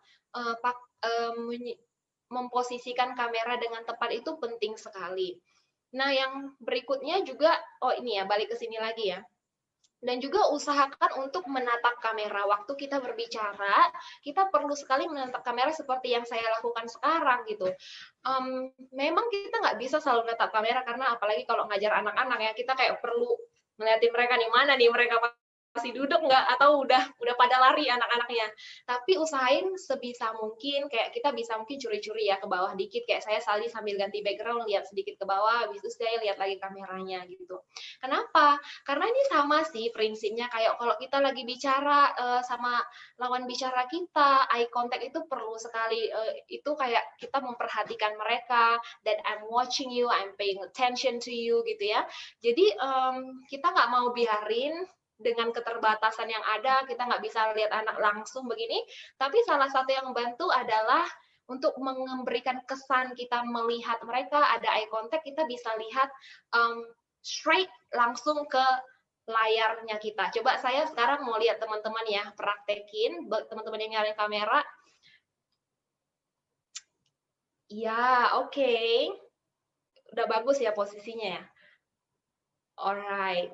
memposisikan kamera dengan tepat itu penting sekali. Nah, yang berikutnya juga, oh ini ya, balik ke sini lagi ya. Dan juga usahakan untuk menatap kamera. Waktu kita berbicara, kita perlu sekali menatap kamera seperti yang saya lakukan sekarang gitu. Memang kita nggak bisa selalu menatap kamera, karena apalagi kalau ngajar anak-anak ya, kita kayak perlu ngeliatin mereka nih, mana nih mereka masih duduk nggak atau udah pada lari anak-anaknya. Tapi usahain sebisa mungkin kayak kita bisa mungkin curi-curi ya ke bawah dikit, kayak saya sambil ganti background lihat sedikit ke bawah, habis itu saya lihat lagi kameranya gitu. Kenapa? Karena ini sama sih prinsipnya, kayak kalau kita lagi bicara sama lawan bicara kita, eye contact itu perlu sekali. Itu kayak kita memperhatikan mereka, that I'm watching you, I'm paying attention to you gitu ya. Jadi kita nggak mau biarin dengan keterbatasan yang ada, kita nggak bisa lihat anak langsung begini, tapi salah satu yang membantu adalah untuk memberikan kesan kita melihat mereka, ada eye contact, kita bisa lihat straight langsung ke layarnya kita. Coba saya sekarang mau lihat teman-teman ya, praktekin, teman-teman yang nyalain kamera. Ya, oke. Udah bagus ya posisinya ya. Alright.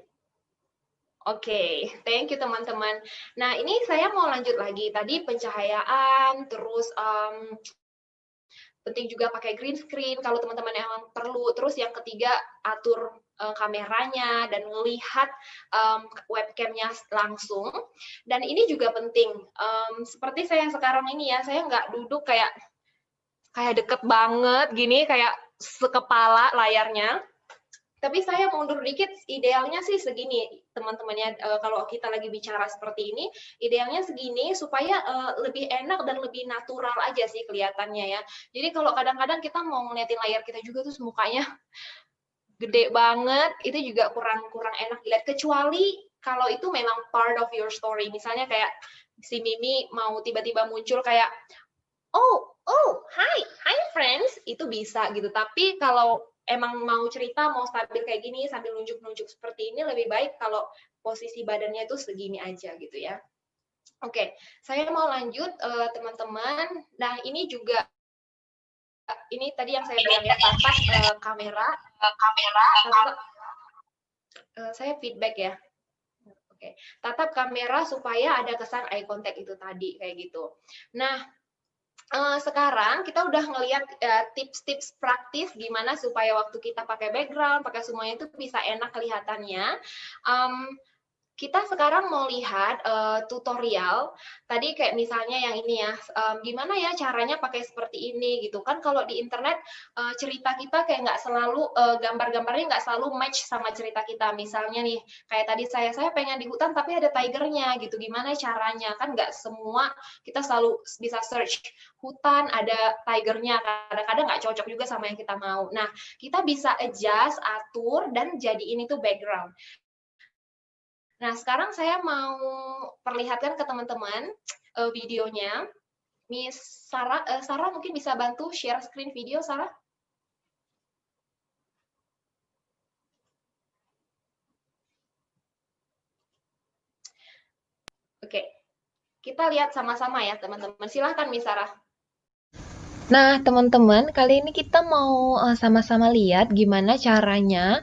Oke, thank you teman-teman. Nah, ini saya mau lanjut lagi. Tadi pencahayaan, terus penting juga pakai green screen kalau teman-teman emang perlu. Terus yang ketiga, atur kameranya dan melihat webcamnya langsung. Dan ini juga penting. Seperti saya sekarang ini ya, saya nggak duduk kayak deket banget gini, kayak sekepala layarnya. Tapi saya mundur dikit, idealnya sih segini, teman-temannya. Kalau kita lagi bicara seperti ini, idealnya segini supaya lebih enak dan lebih natural aja sih kelihatannya ya. Jadi kalau kadang-kadang kita mau ngeliatin layar kita juga terus mukanya gede banget, itu juga kurang enak dilihat. Kecuali kalau itu memang part of your story. Misalnya kayak si Mimi mau tiba-tiba muncul kayak, oh, hi friends, itu bisa gitu. Tapi kalau emang mau cerita, mau stabil kayak gini, sambil nunjuk-nunjuk seperti ini, lebih baik kalau posisi badannya itu segini aja gitu ya. Oke, saya mau lanjut teman-teman. Nah, ini juga, ini tadi yang saya bilang ya, tatap kamera. Saya feedback ya. Oke, tatap kamera supaya ada kesan eye contact itu tadi, kayak gitu. Nah, sekarang kita udah ngelihat tips-tips praktis gimana supaya waktu kita pakai background, pakai semuanya itu bisa enak kelihatannya. Kita sekarang mau lihat tutorial. Tadi kayak misalnya yang ini ya, gimana ya caranya pakai seperti ini gitu kan. Kalau di internet cerita kita kayak nggak selalu, gambar-gambarnya nggak selalu match sama cerita kita. Misalnya nih, kayak tadi saya pengen di hutan tapi ada tigernya gitu. Gimana caranya? Kan nggak semua kita selalu bisa search hutan ada tigernya. Kadang-kadang nggak cocok juga sama yang kita mau. Nah, kita bisa adjust, atur, dan jadiin itu background. Nah, sekarang saya mau perlihatkan ke teman-teman videonya. Miss Sarah, Sarah mungkin bisa bantu share screen video, Sarah? Oke, kita lihat sama-sama ya teman-teman. Silahkan Miss Sarah. Nah, teman-teman, kali ini kita mau sama-sama lihat gimana caranya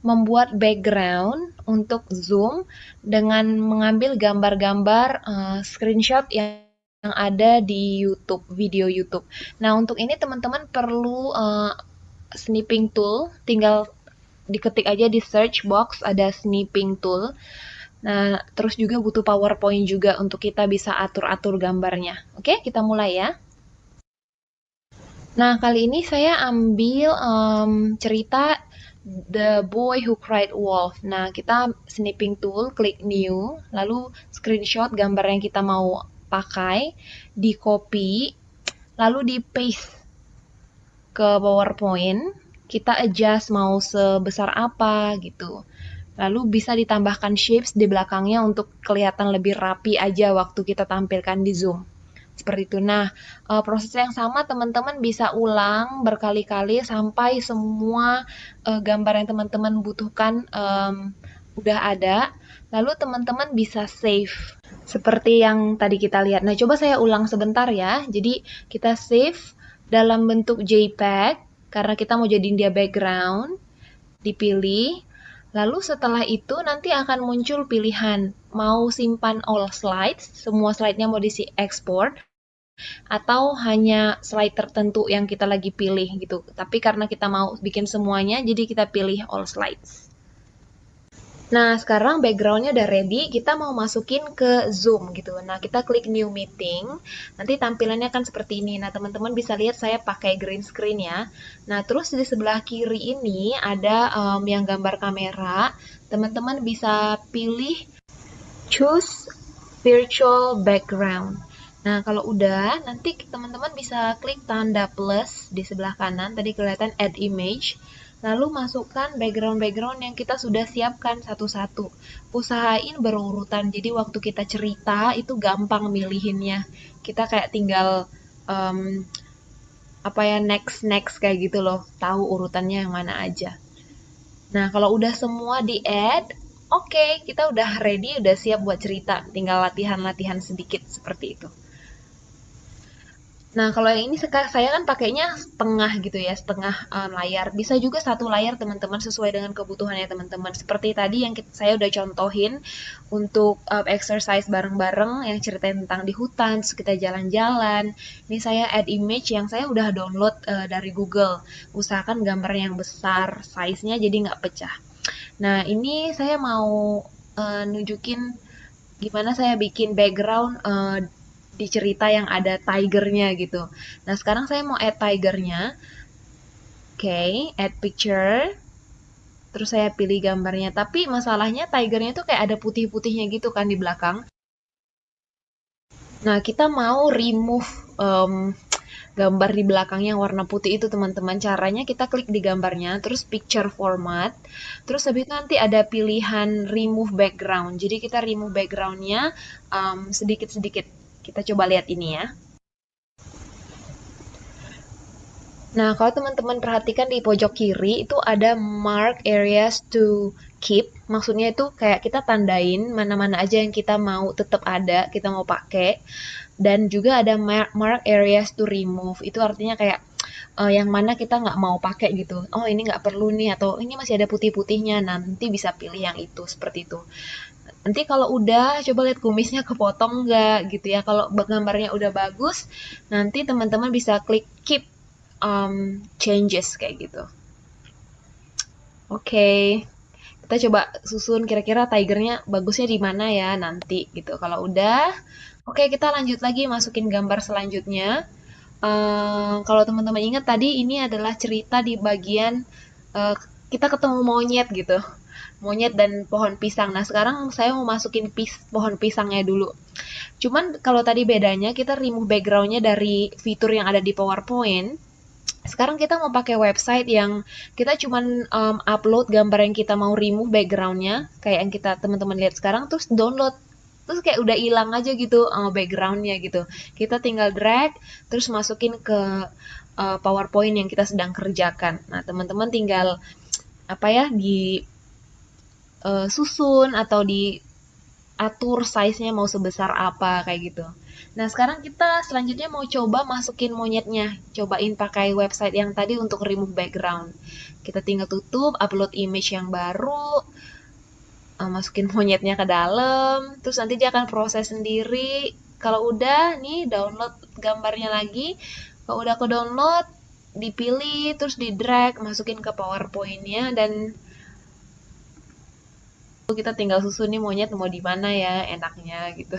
membuat background untuk Zoom dengan mengambil gambar-gambar screenshot yang ada di YouTube, video YouTube. Nah, untuk ini teman-teman perlu snipping tool, tinggal diketik aja di search box ada snipping tool. Nah, terus juga butuh PowerPoint juga untuk kita bisa atur-atur gambarnya. Oke, kita mulai ya. Nah, kali ini saya ambil cerita The Boy Who Cried Wolf. Nah, kita snipping tool, klik new, lalu screenshot gambar yang kita mau pakai, di copy, lalu di paste ke PowerPoint. Kita adjust mau sebesar apa gitu. Lalu bisa ditambahkan shapes di belakangnya untuk kelihatan lebih rapi aja waktu kita tampilkan di Zoom. Seperti itu. Nah, proses yang sama teman-teman bisa ulang berkali-kali sampai semua gambar yang teman-teman butuhkan udah ada. Lalu teman-teman bisa save. Seperti yang tadi kita lihat. Nah, coba saya ulang sebentar ya. Jadi, kita save dalam bentuk JPEG, karena kita mau jadiin dia background. Dipilih. Lalu setelah itu nanti akan muncul pilihan mau simpan all slides, semua slide-nya mau diisi export, atau hanya slide tertentu yang kita lagi pilih gitu. Tapi karena kita mau bikin semuanya, jadi kita pilih all slides. Nah, sekarang background-nya udah ready, kita mau masukin ke Zoom gitu. Nah, kita klik new meeting, nanti tampilannya kan seperti ini. Nah, teman-teman bisa lihat saya pakai green screen ya. Nah, terus di sebelah kiri ini ada yang gambar kamera. Teman-teman bisa pilih choose virtual background. Nah, kalau udah, nanti teman-teman bisa klik tanda plus di sebelah kanan, tadi kelihatan add image. Lalu masukkan background-background yang kita sudah siapkan satu-satu. Usahain berurutan, jadi waktu kita cerita itu gampang milihinnya. Kita kayak tinggal next kayak gitu loh, tahu urutannya yang mana aja. Nah, kalau udah semua di-add, oke, kita udah ready, udah siap buat cerita. Tinggal latihan-latihan sedikit seperti itu. Nah, kalau yang ini saya kan pakainya setengah gitu ya, setengah layar. Bisa juga satu layar teman-teman sesuai dengan kebutuhannya teman-teman. Seperti tadi yang saya udah contohin untuk exercise bareng-bareng yang ceritain tentang di hutan, terus kita jalan-jalan. Ini saya add image yang saya udah download dari Google. Usahakan gambarnya yang besar, size-nya jadi nggak pecah. Nah, ini saya mau nunjukin gimana saya bikin background di cerita yang ada tigernya gitu. Nah, sekarang saya mau add tigernya. Oke, add picture. Terus saya pilih gambarnya. Tapi masalahnya tigernya tuh kayak ada putih-putihnya gitu kan di belakang. Nah, kita mau remove gambar di belakangnya yang warna putih itu teman-teman. Caranya kita klik di gambarnya, terus picture format, terus habis itu nanti ada pilihan remove background. Jadi kita remove backgroundnya sedikit-sedikit. Kita coba lihat ini ya. Nah, kalau teman-teman perhatikan di pojok kiri itu ada mark areas to keep. Maksudnya itu kayak kita tandain mana-mana aja yang kita mau tetap ada, kita mau pakai. Dan juga ada mark areas to remove. Itu artinya kayak yang mana kita nggak mau pakai gitu. Oh, ini nggak perlu nih, atau ini masih ada putih-putihnya. Nanti bisa pilih yang itu, seperti itu. Nanti kalau udah, coba lihat kumisnya kepotong nggak gitu ya. Kalau gambarnya udah bagus, nanti teman-teman bisa klik keep changes kayak gitu. Oke, kita coba susun kira-kira tigernya bagusnya di mana ya nanti gitu. Kalau udah, oke kita lanjut lagi masukin gambar selanjutnya. Kalau teman-teman ingat tadi ini adalah cerita di bagian kita ketemu monyet gitu. Monyet dan pohon pisang. Nah, sekarang saya mau masukin pohon pisangnya dulu. Cuman kalau tadi bedanya kita remove backgroundnya dari fitur yang ada di PowerPoint. Sekarang kita mau pakai website yang kita cuman upload gambar yang kita mau remove backgroundnya, kayak yang kita teman-teman lihat sekarang, terus download. Terus kayak udah hilang aja gitu backgroundnya gitu. Kita tinggal drag, terus masukin ke PowerPoint yang kita sedang kerjakan. Nah, teman-teman tinggal apa ya di susun atau diatur size-nya mau sebesar apa kayak gitu. Nah, sekarang kita selanjutnya mau coba masukin monyetnya. Cobain pakai website yang tadi untuk remove background. Kita tinggal tutup, upload image yang baru, masukin monyetnya ke dalam, terus nanti dia akan proses sendiri. Kalau udah, nih download gambarnya lagi. Kalau udah ke download, dipilih, terus di drag, masukin ke PowerPoint-nya, dan kita tinggal susun nih monyet mau di mana ya enaknya gitu.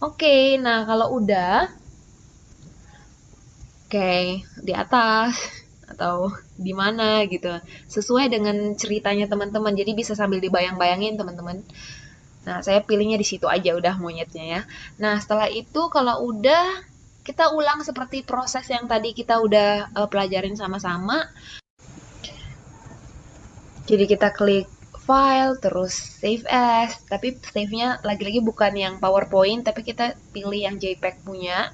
Oke, nah kalau udah, oke, di atas atau di mana gitu. Sesuai dengan ceritanya teman-teman. Jadi bisa sambil dibayang-bayangin teman-teman. Nah, saya pilihnya di situ aja udah monyetnya ya. Nah, setelah itu kalau udah kita ulang seperti proses yang tadi kita udah pelajarin sama-sama. Jadi kita klik file, terus save as, tapi save-nya lagi-lagi bukan yang PowerPoint, tapi kita pilih yang JPEG punya.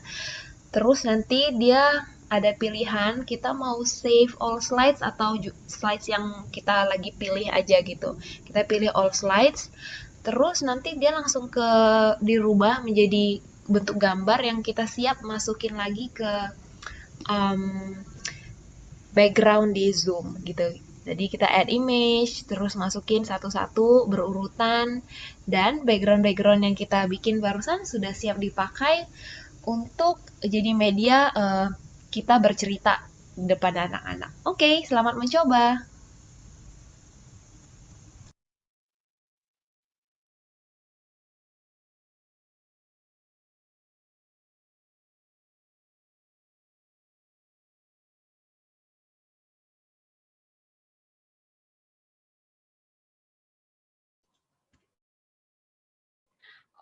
Terus nanti dia ada pilihan kita mau save all slides atau slides yang kita lagi pilih aja gitu. Kita pilih all slides, terus nanti dia langsung dirubah menjadi bentuk gambar yang kita siap masukin lagi ke background di Zoom gitu. Jadi kita add image, terus masukin satu-satu berurutan, dan background-background yang kita bikin barusan sudah siap dipakai untuk jadi media kita bercerita di depan anak-anak. Oke, selamat mencoba.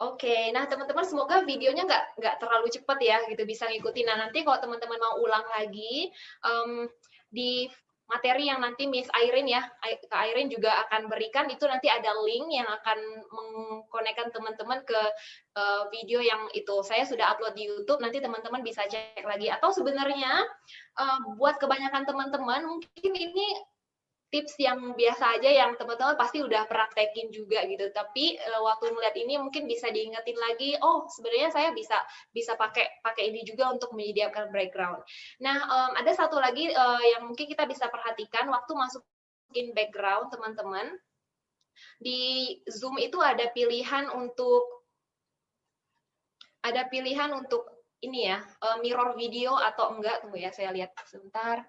Oke, nah teman-teman semoga videonya nggak terlalu cepat ya, gitu bisa ngikutin. Nah nanti kalau teman-teman mau ulang lagi di materi yang nanti Miss Irene ya, Kak Irene juga akan berikan itu nanti ada link yang akan mengkonekkan teman-teman ke video yang itu. Saya sudah upload di YouTube, nanti teman-teman bisa cek lagi. Atau sebenarnya buat kebanyakan teman-teman mungkin ini tips yang biasa aja yang teman-teman pasti udah praktekin juga gitu. Tapi waktu melihat ini mungkin bisa diingetin lagi, oh sebenarnya saya bisa pakai ini juga untuk menyediakan background. Nah, ada satu lagi yang mungkin kita bisa perhatikan waktu masukin background teman-teman. Di Zoom itu ada pilihan untuk ini ya, mirror video atau enggak. Tunggu ya, saya lihat sebentar.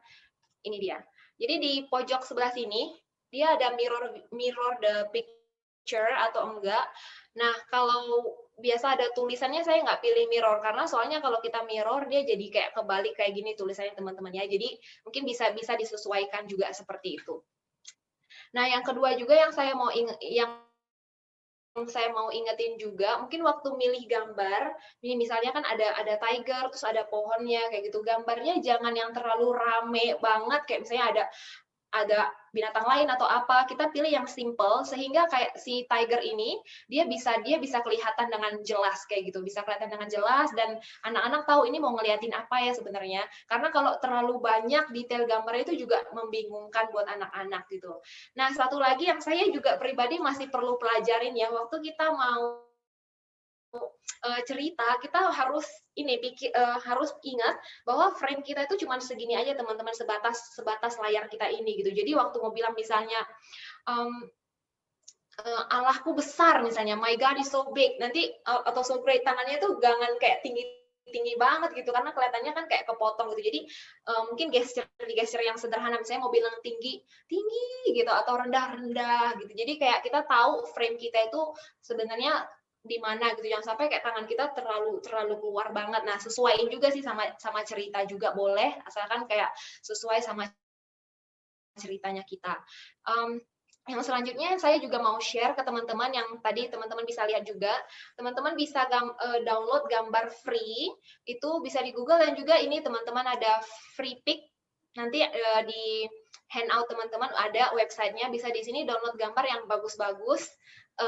Ini dia. Jadi di pojok sebelah sini dia ada mirror the picture atau enggak. Nah, kalau biasa ada tulisannya saya nggak pilih mirror karena soalnya kalau kita mirror dia jadi kayak kebalik kayak gini tulisannya teman-teman ya. Jadi mungkin bisa disesuaikan juga seperti itu. Nah, yang kedua juga yang saya mau ingetin juga, mungkin waktu milih gambar, ini misalnya kan ada tiger, terus ada pohonnya, kayak gitu. Gambarnya jangan yang terlalu rame banget, kayak misalnya ada binatang lain atau apa, kita pilih yang simple, sehingga kayak si tiger ini, dia bisa kelihatan dengan jelas, kayak gitu. Bisa kelihatan dengan jelas, dan anak-anak tahu ini mau ngeliatin apa ya sebenarnya. Karena kalau terlalu banyak detail gambarnya itu juga membingungkan buat anak-anak gitu. Nah, satu lagi yang saya juga pribadi masih perlu pelajarin ya, waktu kita mau cerita, kita harus harus ingat bahwa frame kita itu cuma segini aja teman-teman, sebatas layar kita ini gitu. Jadi waktu mau bilang misalnya Allahku besar misalnya, my God is so big, nanti atau so great, tangannya tuh jangan kayak tinggi banget gitu karena kelihatannya kan kayak kepotong gitu. Jadi mungkin gesture yang sederhana, misalnya mau bilang tinggi gitu atau rendah gitu. Jadi kayak kita tahu frame kita itu sebenarnya di mana gitu, jangan sampai kayak tangan kita terlalu keluar banget. Nah, sesuaiin juga sih sama cerita juga boleh, asalkan kayak sesuai sama ceritanya kita. Yang selanjutnya saya juga mau share ke teman-teman yang tadi teman-teman bisa lihat juga. Teman-teman bisa download gambar free, itu bisa di Google, dan juga ini teman-teman ada free pick. Nanti di handout teman-teman ada websitenya, bisa di sini download gambar yang bagus-bagus,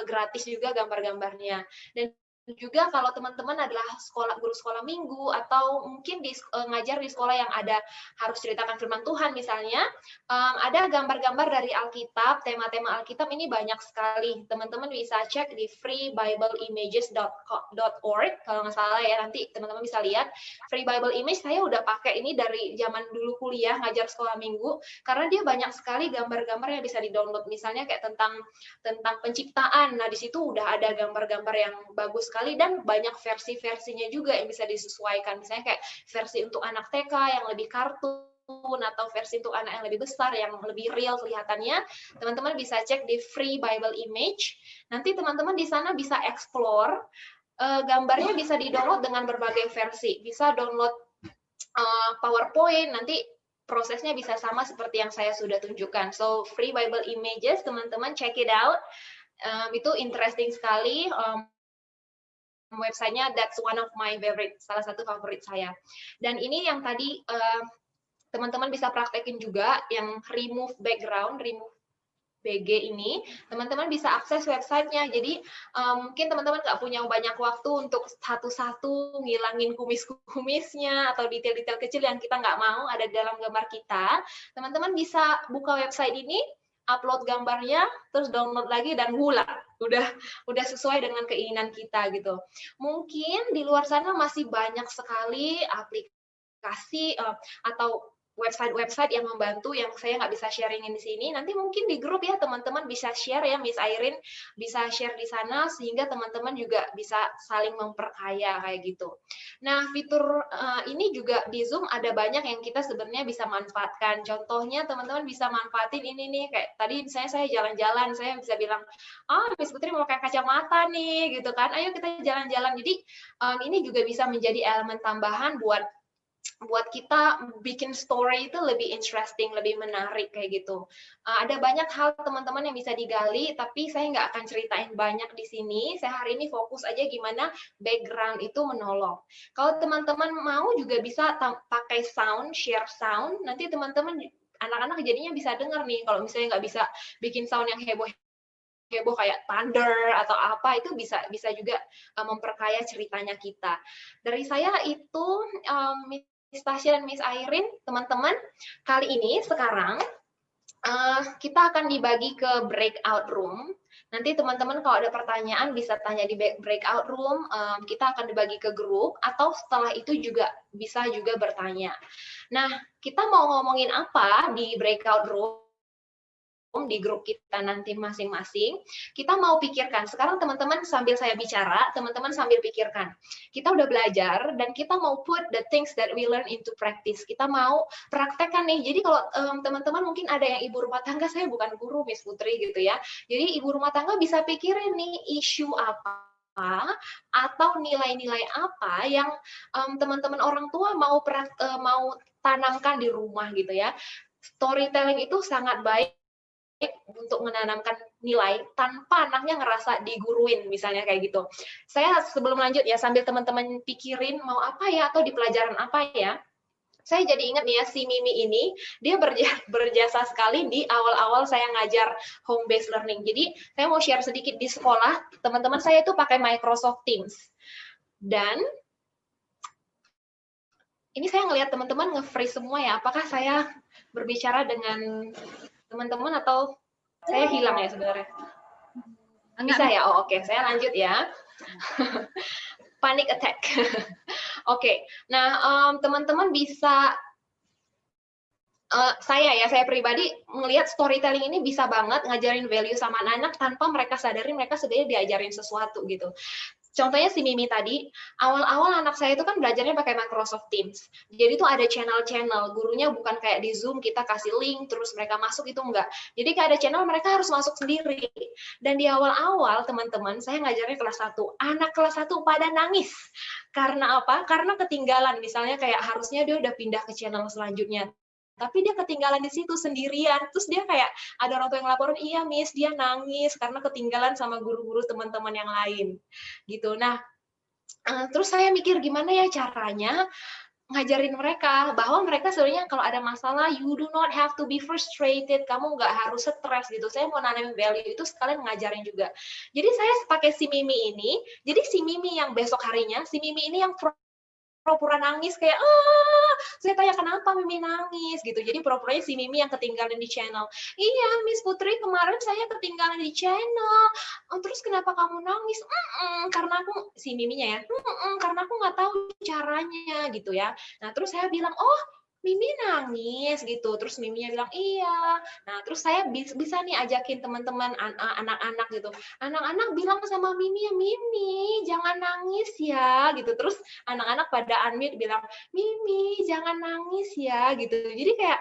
gratis juga gambar-gambarnya. Dan juga kalau teman-teman adalah guru sekolah minggu atau mungkin ngajar di sekolah yang ada harus ceritakan firman Tuhan misalnya, ada gambar-gambar dari Alkitab, tema-tema Alkitab ini banyak sekali. Teman-teman bisa cek di freebibleimages.org kalau nggak salah ya, nanti teman-teman bisa lihat. Free Bible Image saya udah pakai ini dari zaman dulu kuliah ngajar sekolah minggu, karena dia banyak sekali gambar-gambar yang bisa di-download, misalnya kayak tentang penciptaan. Nah, di situ udah ada gambar-gambar yang bagus sekali, dan banyak versi-versinya juga yang bisa disesuaikan. Misalnya kayak versi untuk anak TK yang lebih kartun, atau versi untuk anak yang lebih besar yang lebih real kelihatannya. Teman-teman bisa cek di Free Bible Image. Nanti teman-teman di sana bisa explore, gambarnya bisa di-download dengan berbagai versi. Bisa download PowerPoint, nanti prosesnya bisa sama seperti yang saya sudah tunjukkan. So, Free Bible Images, teman-teman check it out. Itu interesting sekali. Websitenya, that's one of my favorite, salah satu favorit saya. Dan ini yang tadi teman-teman bisa praktekin juga, yang remove background, remove BG ini, teman-teman bisa akses websitenya. Jadi mungkin teman-teman nggak punya banyak waktu untuk satu-satu ngilangin kumis-kumisnya atau detail-detail kecil yang kita nggak mau ada di dalam gambar kita. Teman-teman bisa buka website ini, upload gambarnya, terus download lagi, dan udah sesuai dengan keinginan kita gitu. Mungkin di luar sana masih banyak sekali aplikasi atau website yang membantu, yang saya nggak bisa sharingin di sini. Nanti mungkin di grup ya teman-teman bisa share ya, Miss Irene bisa share di sana, sehingga teman-teman juga bisa saling memperkaya kayak gitu. Nah, fitur ini juga di Zoom ada banyak yang kita sebenarnya bisa manfaatkan. Contohnya teman-teman bisa manfaatin ini nih, kayak tadi saya jalan-jalan, saya bisa bilang, Miss Putri mau pakai kacamata nih, gitu kan, ayo kita jalan-jalan. Jadi ini juga bisa menjadi elemen tambahan buat kita bikin story itu lebih interesting, lebih menarik kayak gitu. Ada banyak hal teman-teman yang bisa digali, tapi saya nggak akan ceritain banyak di sini. Saya hari ini fokus aja gimana background itu menolong. Kalau teman-teman mau juga bisa pakai sound, share sound. Nanti teman-teman, anak-anak jadinya bisa dengar nih. Kalau misalnya nggak bisa bikin sound yang heboh kayak thunder atau apa, itu bisa juga memperkaya ceritanya kita. Dari saya itu Miss Tasya dan Miss Irene, teman-teman, kali ini sekarang kita akan dibagi ke breakout room. Nanti teman-teman kalau ada pertanyaan bisa tanya di breakout room, kita akan dibagi ke grup, atau setelah itu juga bisa juga bertanya. Nah, kita mau ngomongin apa di breakout room, di grup kita nanti masing-masing, kita mau pikirkan. Sekarang teman-teman sambil saya bicara, teman-teman sambil pikirkan. Kita udah belajar dan kita mau put the things that we learn into practice. Kita mau praktekkan nih. Jadi kalau teman-teman mungkin ada yang ibu rumah tangga, saya bukan guru Miss Putri gitu ya. Jadi ibu rumah tangga bisa pikirin nih isu apa atau nilai-nilai apa yang teman-teman orang tua mau tanamkan di rumah gitu ya. Storytelling itu sangat baik untuk menanamkan nilai tanpa anaknya ngerasa diguruin, misalnya kayak gitu. Saya sebelum lanjut ya, sambil teman-teman pikirin mau apa ya, atau di pelajaran apa ya, saya jadi ingat nih ya, si Mimi ini, dia berjasa sekali di awal-awal saya ngajar home based learning. Jadi saya mau share sedikit, di sekolah, teman-teman saya itu pakai Microsoft Teams. Dan ini saya ngelihat teman-teman nge-freeze semua ya, apakah saya berbicara dengan teman-teman atau saya hilang ya sebenarnya? Bisa ya? Oh, oke. Saya lanjut ya. Panic attack. Oke. Nah, teman-teman bisa, saya pribadi melihat storytelling ini bisa banget ngajarin value sama anak-anak tanpa mereka sadari mereka sebenarnya diajarin sesuatu gitu. Contohnya si Mimi tadi, awal-awal anak saya itu kan belajarnya pakai Microsoft Teams. Jadi itu ada channel-channel, gurunya bukan kayak di Zoom kita kasih link terus mereka masuk, itu enggak. Jadi kayak ada channel mereka harus masuk sendiri. Dan di awal-awal teman-teman, saya ngajarnya kelas 1. Anak kelas 1 pada nangis. Karena apa? Karena ketinggalan. Misalnya kayak harusnya dia udah pindah ke channel selanjutnya. Tapi dia ketinggalan di situ sendirian, terus dia kayak ada orang tua yang laporin, iya Miss, dia nangis karena ketinggalan sama guru-guru teman-teman yang lain, gitu. Nah, terus saya mikir gimana ya caranya ngajarin mereka bahwa mereka sebenarnya kalau ada masalah, you do not have to be frustrated, kamu nggak harus stres gitu. Saya mau nanamin value itu sekalian ngajarin juga. Jadi saya pakai si Mimi ini, jadi si Mimi yang besok harinya, si Mimi ini yang pura-pura nangis kayak saya tanya kenapa Mimi nangis gitu. Jadi pura-puranya si Mimi yang ketinggalan di channel. Iya Miss Putri, kemarin saya ketinggalan di channel. Terus kenapa kamu nangis? Karena aku, si Miminya ya, karena aku nggak tahu caranya gitu ya. Nah terus saya bilang, oh Mimi nangis gitu. Terus Miminya bilang iya. Nah terus saya bisa nih ajakin teman-teman anak-anak gitu. Anak-anak bilang sama Mimi ya, Mimi jangan nangis ya gitu. Terus anak-anak pada unmute bilang, Mimi jangan nangis ya gitu. Jadi kayak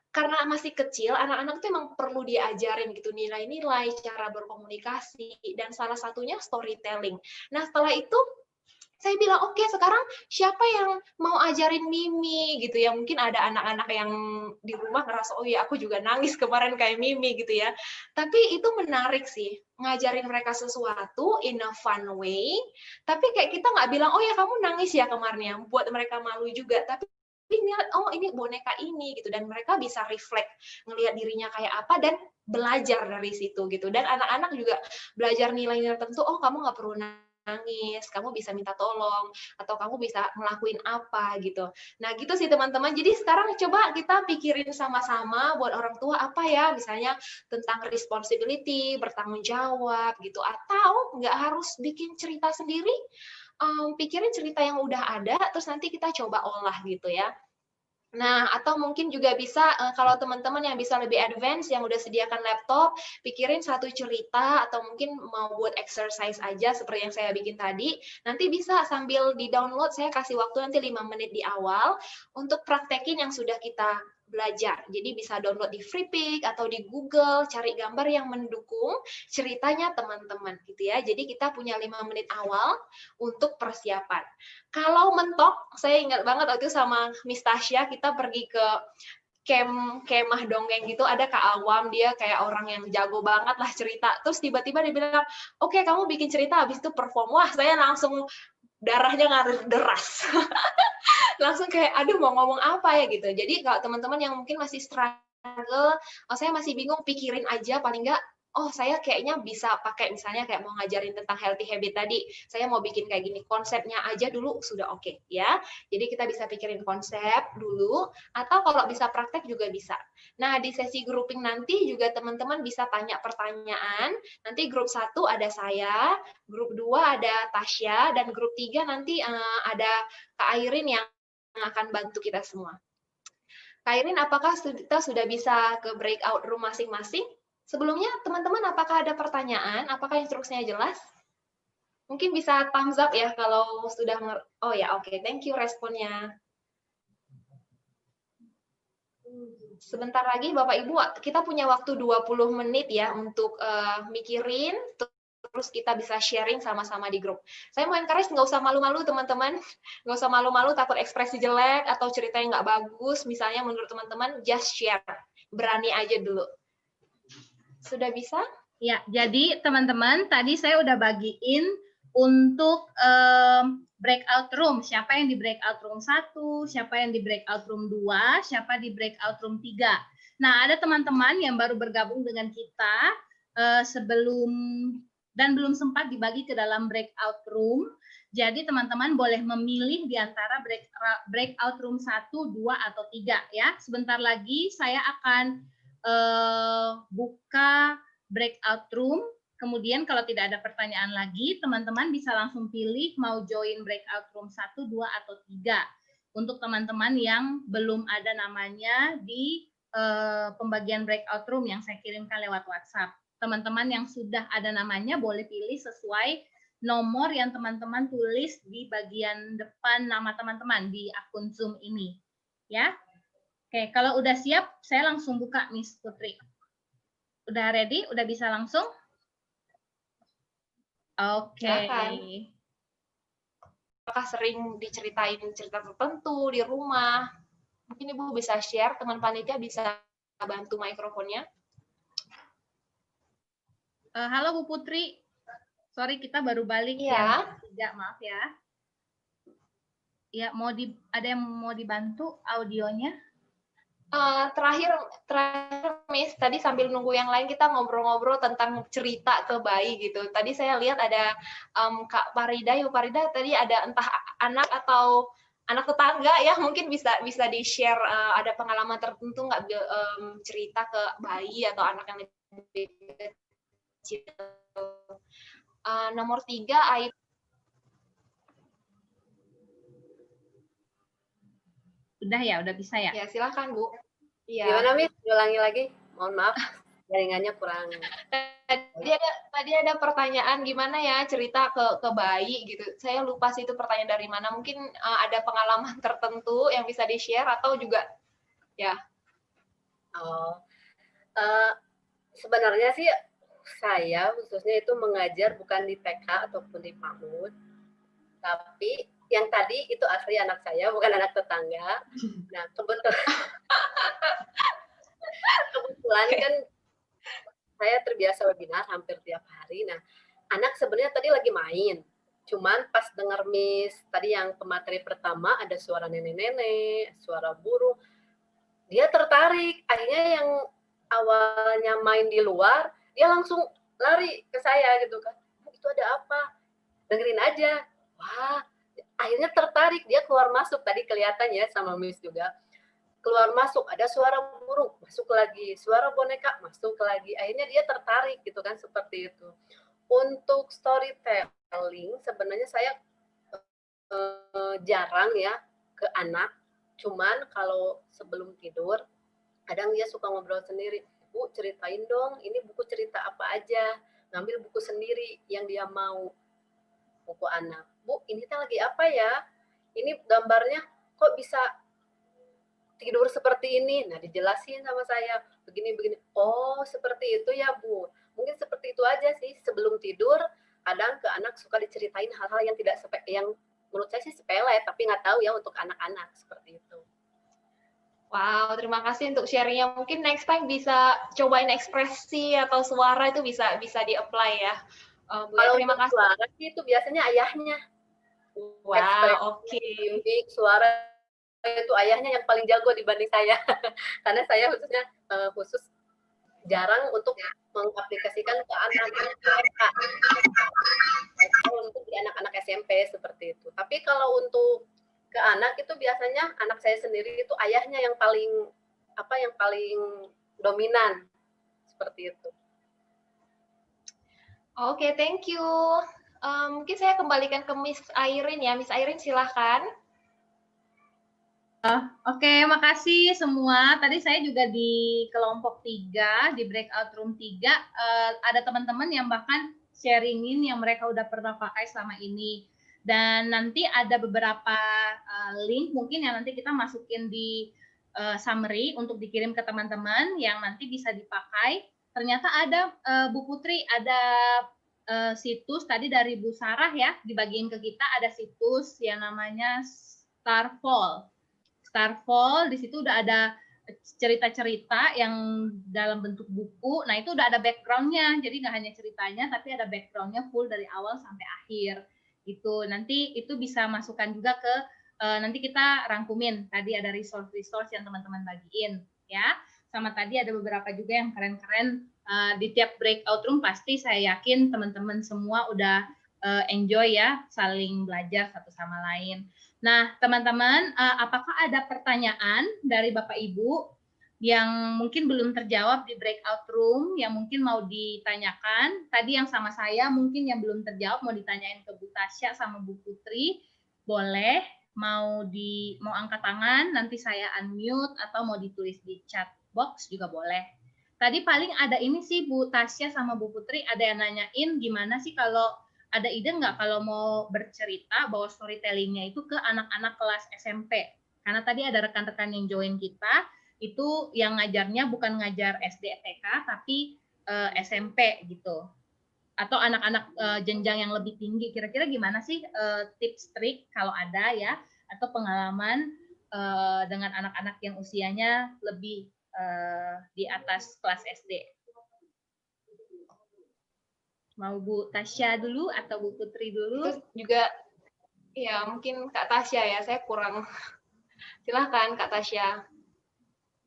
karena masih kecil, anak-anak tuh emang perlu diajarin gitu nilai-nilai, cara berkomunikasi, dan salah satunya storytelling. Nah setelah itu saya bilang, oke, sekarang siapa yang mau ajarin Mimi gitu ya? Mungkin ada anak-anak yang di rumah ngerasa, oh ya aku juga nangis kemarin kayak Mimi gitu ya. Tapi itu menarik sih, ngajarin mereka sesuatu in a fun way. Tapi kayak kita nggak bilang, oh ya kamu nangis ya kemarin ya, buat mereka malu juga. Tapi oh ini boneka ini gitu, dan mereka bisa reflect, ngelihat dirinya kayak apa dan belajar dari situ gitu. Dan anak-anak juga belajar nilai-nilai tertentu, oh kamu nggak perlu nangis, kamu bisa minta tolong, atau kamu bisa ngelakuin apa gitu. Nah gitu sih teman-teman. Jadi sekarang coba kita pikirin sama-sama buat orang tua apa ya, misalnya tentang responsibility, bertanggung jawab gitu, atau nggak harus bikin cerita sendiri, pikirin cerita yang udah ada, terus nanti kita coba olah gitu ya. Nah, atau mungkin juga bisa, kalau teman-teman yang bisa lebih advance, yang udah sediakan laptop, pikirin satu cerita, atau mungkin mau buat exercise aja, seperti yang saya bikin tadi, nanti bisa sambil di-download, saya kasih waktu nanti 5 menit di awal, untuk praktekin yang sudah kita belajar. Jadi bisa download di Freepik, atau di Google, cari gambar yang mendukung ceritanya teman-teman, gitu ya. Jadi kita punya 5 menit awal untuk persiapan. Kalau mentok, saya ingat banget waktu itu sama Miss Tasya, kita pergi ke kemah dongeng gitu, ada Kak Awam, dia kayak orang yang jago banget lah cerita. Terus tiba-tiba dia bilang, oke, kamu bikin cerita, habis itu perform. Wah, saya langsung darahnya ngalir deras. Langsung kayak, aduh mau ngomong apa ya gitu. Jadi kalau teman-teman yang mungkin masih struggle, saya masih bingung, pikirin aja paling nggak, oh saya kayaknya bisa pakai misalnya kayak mau ngajarin tentang healthy habit tadi, saya mau bikin kayak gini, konsepnya aja dulu sudah oke ya. Jadi kita bisa pikirin konsep dulu, atau kalau bisa praktek juga bisa. Nah, di sesi grouping nanti juga teman-teman bisa tanya pertanyaan. Nanti grup 1 ada saya, grup 2 ada Tasya, dan grup 3 nanti ada Kak Airin yang akan bantu kita semua. Kak Airin, apakah kita sudah bisa ke breakout room masing-masing? Sebelumnya, teman-teman apakah ada pertanyaan? Apakah instruksinya jelas? Mungkin bisa thumbs up ya kalau sudah oh ya, oke. Thank you responnya. Sebentar lagi Bapak Ibu, kita punya waktu 20 menit ya untuk mikirin, terus kita bisa sharing sama-sama di grup. Saya mau encourage nggak usah malu-malu teman-teman, nggak usah malu-malu takut ekspresi jelek atau ceritanya nggak bagus, misalnya menurut teman-teman, just share. Berani aja dulu. Sudah bisa? Ya, jadi teman-teman tadi saya udah bagiin untuk breakout room. Siapa yang di breakout room 1, siapa yang di breakout room 2, siapa di breakout room 3. Nah, ada teman-teman yang baru bergabung dengan kita sebelum dan belum sempat dibagi ke dalam breakout room. Jadi teman-teman boleh memilih di antara breakout room 1, 2, atau 3 ya. Sebentar lagi saya akan buka breakout room. Kemudian kalau tidak ada pertanyaan lagi, teman-teman bisa langsung pilih mau join breakout room 1, 2, atau 3. Untuk teman-teman yang belum ada namanya di pembagian breakout room yang saya kirimkan lewat WhatsApp. Teman-teman yang sudah ada namanya boleh pilih sesuai nomor yang teman-teman tulis di bagian depan nama teman-teman di akun Zoom ini. Ya. Oke, kalau udah siap, saya langsung buka, Miss Putri. Udah ready? Udah bisa langsung? Oke. Apakah sering diceritain cerita tertentu di rumah? Mungkin Ibu bisa share, teman panitia bisa bantu mikrofonnya. Halo Bu Putri. Sorry, kita baru balik ya. Tidak, maaf ya. Ya, ada yang mau dibantu audionya? Terakhir Miss, tadi sambil nunggu yang lain kita ngobrol-ngobrol tentang cerita ke bayi gitu. Tadi saya lihat ada Kak Farida, Ibu Farida tadi ada entah anak atau anak tetangga ya, mungkin bisa di-share ada pengalaman tertentu nggak cerita ke bayi atau anak yang lebih kecil. Nomor 3, Aib. Udah ya, udah bisa ya? Ya, silakan Bu. Ya. Gimana Miss? Ulangi lagi. Mohon maaf, jaringannya kurang. Tadi ada pertanyaan gimana ya cerita ke bayi gitu. Saya lupa sih itu pertanyaan dari mana. Mungkin ada pengalaman tertentu yang bisa di-share atau juga ya. Sebenarnya sih saya khususnya itu mengajar bukan di TK ataupun di PAUD, tapi yang tadi itu asli anak saya, bukan anak tetangga. Nah, kebetulan kan saya terbiasa webinar hampir tiap hari. Nah, anak sebenarnya tadi lagi main. Cuman pas dengar Miss tadi yang pemateri pertama ada suara nenek-nenek, suara burung, dia tertarik. Akhirnya yang awalnya main di luar, dia langsung lari ke saya gitu kan. Itu ada apa? Dengerin aja. Wah, akhirnya tertarik, dia keluar masuk, tadi kelihatan ya sama Miss juga, keluar masuk, ada suara burung, masuk lagi, suara boneka, masuk lagi, akhirnya dia tertarik gitu kan, seperti itu. Untuk storytelling, sebenarnya saya jarang ya ke anak, cuman kalau sebelum tidur, kadang dia suka ngobrol sendiri, Bu ceritain dong, ini buku cerita apa aja, ngambil buku sendiri yang dia mau, buku anak. Bu, ini lagi apa ya? Ini gambarnya kok bisa tidur seperti ini? Nah, dijelasin sama saya, begini-begini. Oh, seperti itu ya, Bu. Mungkin seperti itu aja sih. Sebelum tidur, kadang ke anak suka diceritain hal-hal yang yang menurut saya sih sepele, tapi nggak tahu ya untuk anak-anak, seperti itu. Wow, terima kasih untuk sharingnya. Mungkin next time bisa cobain ekspresi atau suara itu bisa di-apply ya. Kalau terima kasih. Suara sih itu biasanya ayahnya. Wow, oke. Suara itu ayahnya yang paling jago dibanding saya. Karena saya khusus jarang untuk mengaplikasikan ke anak-anak TK. Untuk di anak-anak SMP seperti itu. Tapi kalau untuk ke anak itu biasanya anak saya sendiri itu ayahnya yang paling dominan seperti itu. Oke, thank you. Mungkin saya kembalikan ke Miss Airin ya. Miss Airin silahkan. Oke, makasih semua. Tadi saya juga di kelompok 3, di breakout room 3, ada teman-teman yang bahkan sharingin yang mereka udah pernah pakai selama ini. Dan nanti ada beberapa link mungkin yang nanti kita masukin di summary untuk dikirim ke teman-teman yang nanti bisa dipakai. Ternyata ada Bu Putri, ada situs tadi dari Bu Sarah ya, dibagiin ke kita, ada situs yang namanya Starfall. Starfall, di situ udah ada cerita-cerita yang dalam bentuk buku. Nah, itu udah ada background-nya. Jadi nggak hanya ceritanya, tapi ada background-nya full dari awal sampai akhir. Itu nanti itu bisa masukkan juga ke nanti kita rangkumin. Tadi ada resource-resource yang teman-teman bagiin, ya. Sama tadi ada beberapa juga yang keren-keren di tiap breakout room. Pasti saya yakin teman-teman semua udah enjoy ya, saling belajar satu sama lain. Nah, teman-teman, apakah ada pertanyaan dari Bapak Ibu yang mungkin belum terjawab di breakout room, yang mungkin mau ditanyakan? Tadi yang sama saya mungkin yang belum terjawab mau ditanyain ke Bu Tasya sama Bu Putri, boleh. Mau angkat tangan, nanti saya unmute, atau mau ditulis di chat box juga boleh. Tadi paling ada ini sih Bu Tasya sama Bu Putri, ada yang nanyain gimana sih kalau ada ide nggak kalau mau bercerita bahwa storytellingnya itu ke anak-anak kelas SMP? Karena tadi ada rekan-rekan yang join kita, itu yang ngajarnya bukan ngajar SD, TK, tapi SMP gitu. Atau anak-anak jenjang yang lebih tinggi. Kira-kira gimana sih tips trik kalau ada ya? Atau pengalaman dengan anak-anak yang usianya lebih di atas kelas SD? Mau Bu Tasya dulu atau Bu Putri dulu? Terus juga, ya mungkin Kak Tasya ya, saya kurang. Silahkan Kak Tasya.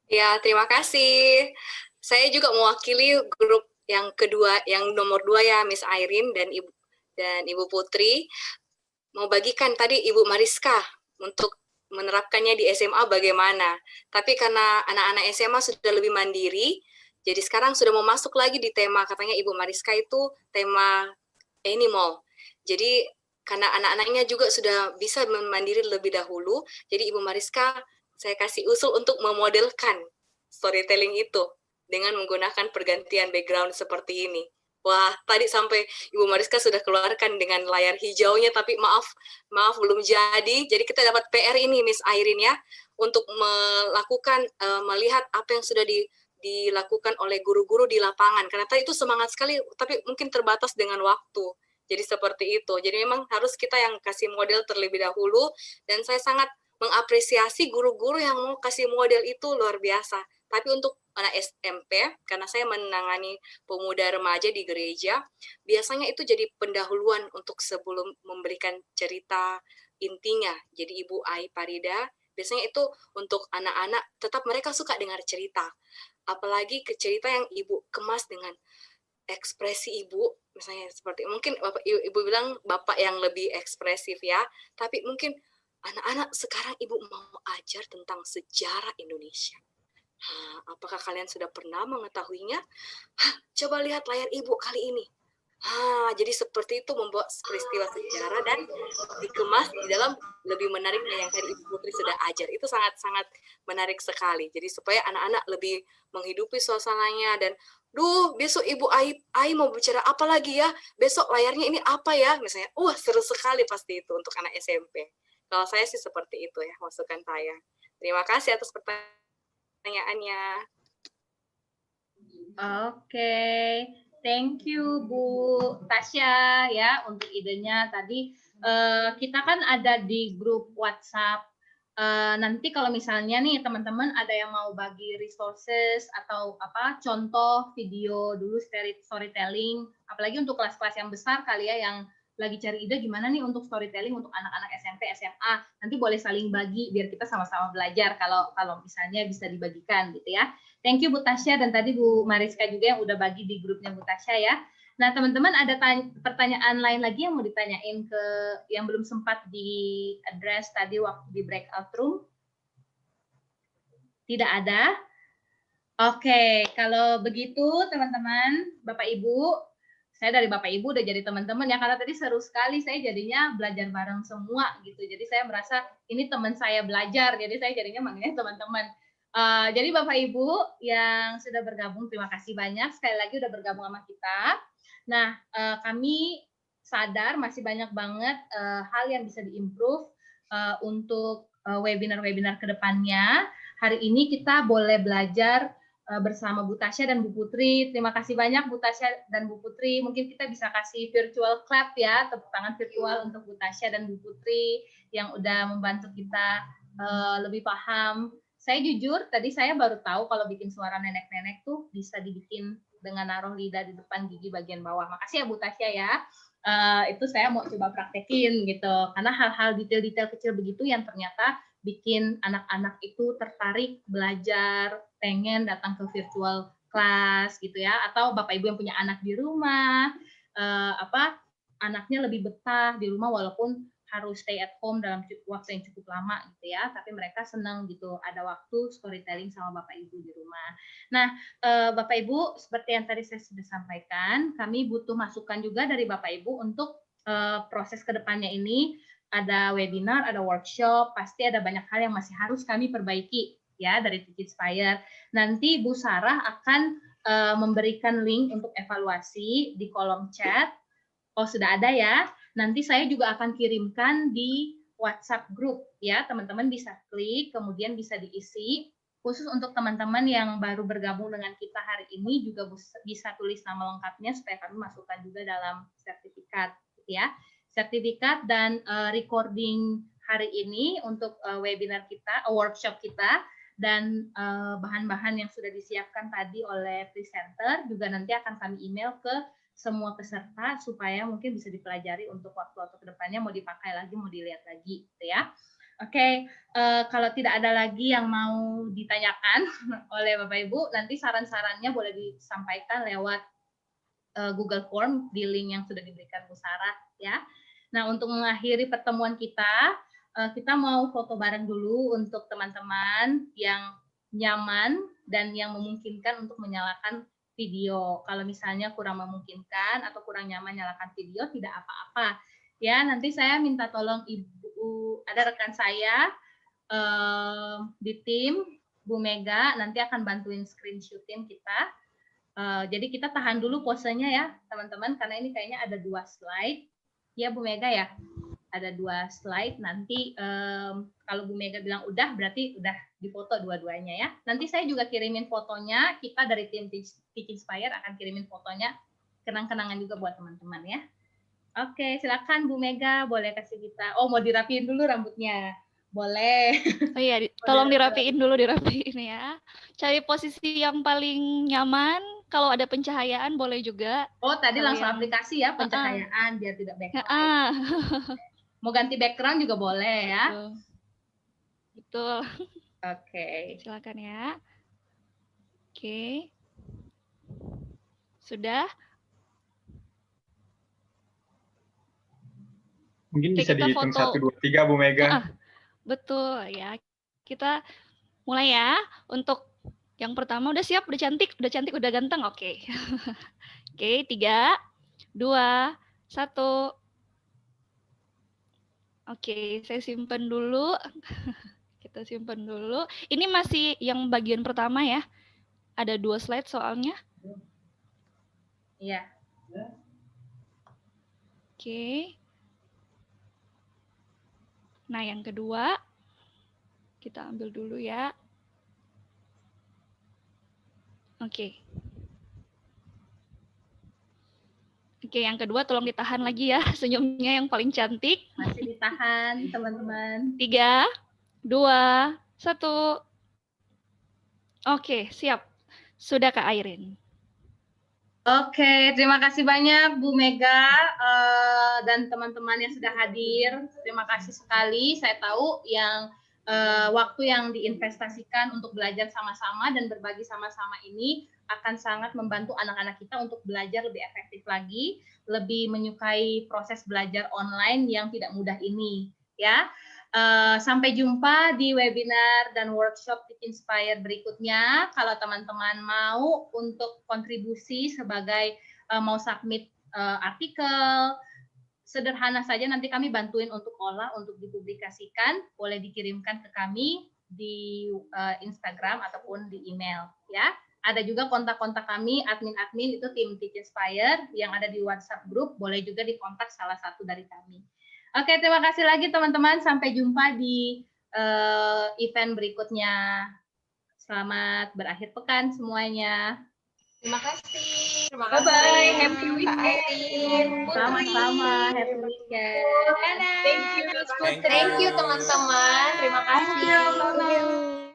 Ya, terima kasih. Saya juga mewakili grup yang kedua, yang nomor 2 ya, Miss Airin dan Ibu Putri. Mau bagikan tadi Ibu Mariska untuk menerapkannya di SMA bagaimana. Tapi karena anak-anak SMA sudah lebih mandiri, jadi sekarang sudah mau masuk lagi di tema, katanya Ibu Mariska itu tema animal. Jadi karena anak-anaknya juga sudah bisa mandiri lebih dahulu, jadi Ibu Mariska saya kasih usul untuk memodelkan storytelling itu dengan menggunakan pergantian background seperti ini. Wah, tadi sampai Ibu Mariska sudah keluarkan dengan layar hijaunya, tapi maaf belum jadi. Jadi kita dapat PR ini, Miss Airin ya, untuk melakukan, melihat apa yang sudah dilakukan oleh guru-guru di lapangan. Karena tadi itu semangat sekali, tapi mungkin terbatas dengan waktu. Jadi seperti itu. Jadi memang harus kita yang kasih model terlebih dahulu, dan saya sangat mengapresiasi guru-guru yang mau kasih model itu luar biasa. Tapi untuk anak SMP, karena saya menangani pemuda remaja di gereja, biasanya itu jadi pendahuluan untuk sebelum memberikan cerita intinya. Jadi Ibu Ai Parida, biasanya itu untuk anak-anak, tetap mereka suka dengar cerita. Apalagi ke cerita yang Ibu kemas dengan ekspresi Ibu, misalnya seperti, mungkin Ibu bilang Bapak yang lebih ekspresif ya, tapi mungkin anak-anak sekarang Ibu mau ajar tentang sejarah Indonesia. Apakah kalian sudah pernah mengetahuinya? Coba lihat layar Ibu kali ini. Jadi seperti itu membuat peristiwa sejarah dan dikemas di dalam lebih menarik dari yang tadi Ibu Putri sudah ajar. Itu sangat-sangat menarik sekali. Jadi supaya anak-anak lebih menghidupi suasananya dan, besok Ibu Ai mau bicara apa lagi ya? Besok layarnya ini apa ya? Misalnya, seru sekali pasti itu untuk anak SMP. Kalau saya sih seperti itu ya, masukan saya. Terima kasih atas pertanyaannya. Oke, thank you Bu Tasya ya untuk idenya tadi. Kita kan ada di grup WhatsApp. Nanti kalau misalnya nih teman-teman ada yang mau bagi resources atau contoh video dulu storytelling, apalagi untuk kelas-kelas yang besar kali ya yang lagi cari ide gimana nih untuk storytelling untuk anak-anak SMP, SMA. Nanti boleh saling bagi biar kita sama-sama belajar kalau misalnya bisa dibagikan gitu ya. Thank you Bu Tasya dan tadi Bu Mariska juga yang udah bagi di grupnya Bu Tasya ya. Nah, teman-teman ada pertanyaan lain lagi yang mau ditanyain ke yang belum sempat di-address tadi waktu di breakout room? Tidak ada? Oke, kalau begitu teman-teman, Bapak Ibu, saya dari Bapak Ibu udah jadi teman-teman ya, karena tadi seru sekali, saya jadinya belajar bareng semua gitu. Jadi saya merasa ini teman saya belajar, jadi saya jadinya manggilnya teman-teman. Jadi Bapak Ibu yang sudah bergabung, terima kasih banyak. Sekali lagi udah bergabung sama kita. Nah, kami sadar masih banyak banget hal yang bisa diimprove untuk webinar-webinar ke depannya. Hari ini kita boleh belajar bersama Bu Tasya dan Bu Putri. Terima kasih banyak Bu Tasya dan Bu Putri. Mungkin kita bisa kasih virtual clap ya, tepuk tangan virtual untuk Bu Tasya dan Bu Putri yang udah membantu kita lebih paham. Saya jujur, tadi saya baru tahu kalau bikin suara nenek-nenek tuh bisa dibikin dengan naruh lidah di depan gigi bagian bawah. Makasih ya Bu Tasya ya. Itu saya mau coba praktekin gitu. Karena hal-hal detail-detail kecil begitu yang ternyata bikin anak-anak itu tertarik belajar, pengen datang ke virtual class gitu ya, atau Bapak Ibu yang punya anak di rumah, anaknya lebih betah di rumah walaupun harus stay at home dalam waktu yang cukup lama gitu ya, tapi mereka senang gitu ada waktu storytelling sama Bapak Ibu di rumah. Nah, Bapak Ibu seperti yang tadi saya sudah sampaikan, kami butuh masukan juga dari Bapak Ibu untuk proses kedepannya ini. Ada webinar, ada workshop, pasti ada banyak hal yang masih harus kami perbaiki ya dari Teach Inspire. Nanti Bu Sarah akan memberikan link untuk evaluasi di kolom chat. Oh, sudah ada ya. Nanti saya juga akan kirimkan di WhatsApp group ya. Teman-teman bisa klik, kemudian bisa diisi. Khusus untuk teman-teman yang baru bergabung dengan kita hari ini juga bisa tulis nama lengkapnya supaya kami masukkan juga dalam sertifikat ya. Sertifikat dan recording hari ini untuk webinar kita, workshop kita, dan bahan-bahan yang sudah disiapkan tadi oleh presenter juga nanti akan kami email ke semua peserta supaya mungkin bisa dipelajari untuk waktu-waktu kedepannya mau dipakai lagi, mau dilihat lagi, gitu ya. Oke, kalau tidak ada lagi yang mau ditanyakan oleh Bapak Ibu, nanti saran-sarannya boleh disampaikan lewat Google Form di link yang sudah diberikan Bu Sarah ya. Nah, untuk mengakhiri pertemuan kita, kita mau foto bareng dulu untuk teman-teman yang nyaman dan yang memungkinkan untuk menyalakan video. Kalau misalnya kurang memungkinkan atau kurang nyaman nyalakan video, tidak apa-apa. Ya, nanti saya minta tolong Ibu, ada rekan saya di tim, Bu Mega, nanti akan bantuin screenshotin kita. Jadi kita tahan dulu posenya ya, teman-teman, karena ini kayaknya ada 2 slide. Ya, Bu Mega ya, ada 2 slide. Nanti kalau Bu Mega bilang udah, berarti udah difoto dua-duanya ya. Nanti saya juga kirimin fotonya, kita dari tim Teach Inspire akan kirimin fotonya, kenang-kenangan juga buat teman-teman ya. Oke, silakan Bu Mega, boleh kasih kita. Oh, mau dirapiin dulu rambutnya. Boleh. Oh iya, tolong dirapiin dulu, dirapiin ya. Cari posisi yang paling nyaman. Kalau ada pencahayaan boleh juga. Oh, tadi kalau langsung yang... aplikasi ya, pencahayaan biar tidak backlight. Mau ganti background juga boleh ya. Betul. Oke. Silakan ya. Oke. Sudah? Mungkin bisa dihitung 1, 2, 3, Bu Mega. Betul ya. Kita mulai ya. Untuk yang pertama udah siap, udah cantik, udah ganteng. Oke. Oke, 3, 2, 1. Oke, saya simpan dulu. Kita simpan dulu. Ini masih yang bagian pertama ya. Ada 2 slide soalnya. Iya. Oke. Nah, yang kedua, kita ambil dulu ya. Oke. Oke, yang kedua tolong ditahan lagi ya, senyumnya yang paling cantik. Masih ditahan, teman-teman. 3, 2, 1. Oke, siap. Sudah Kak Airin. Oke, terima kasih banyak Bu Mega dan teman-teman yang sudah hadir. Terima kasih sekali. Saya tahu yang waktu yang diinvestasikan untuk belajar sama-sama dan berbagi sama-sama ini akan sangat membantu anak-anak kita untuk belajar lebih efektif lagi, lebih menyukai proses belajar online yang tidak mudah ini, ya. Sampai jumpa di webinar dan workshop Teach Inspire berikutnya. Kalau teman-teman mau untuk kontribusi sebagai mau submit artikel, sederhana saja nanti kami bantuin untuk olah, untuk dipublikasikan, boleh dikirimkan ke kami di Instagram ataupun di email, ya. Ada juga kontak-kontak kami, admin-admin itu tim Teach Inspire yang ada di WhatsApp group, boleh juga dikontak salah satu dari kami. Oke, terima kasih lagi teman-teman. Sampai jumpa di event berikutnya. Selamat berakhir pekan semuanya. Terima kasih. Bye bye. Happy weekend. Sama-sama. Happy weekend. Thank you teman-teman. Terima kasih.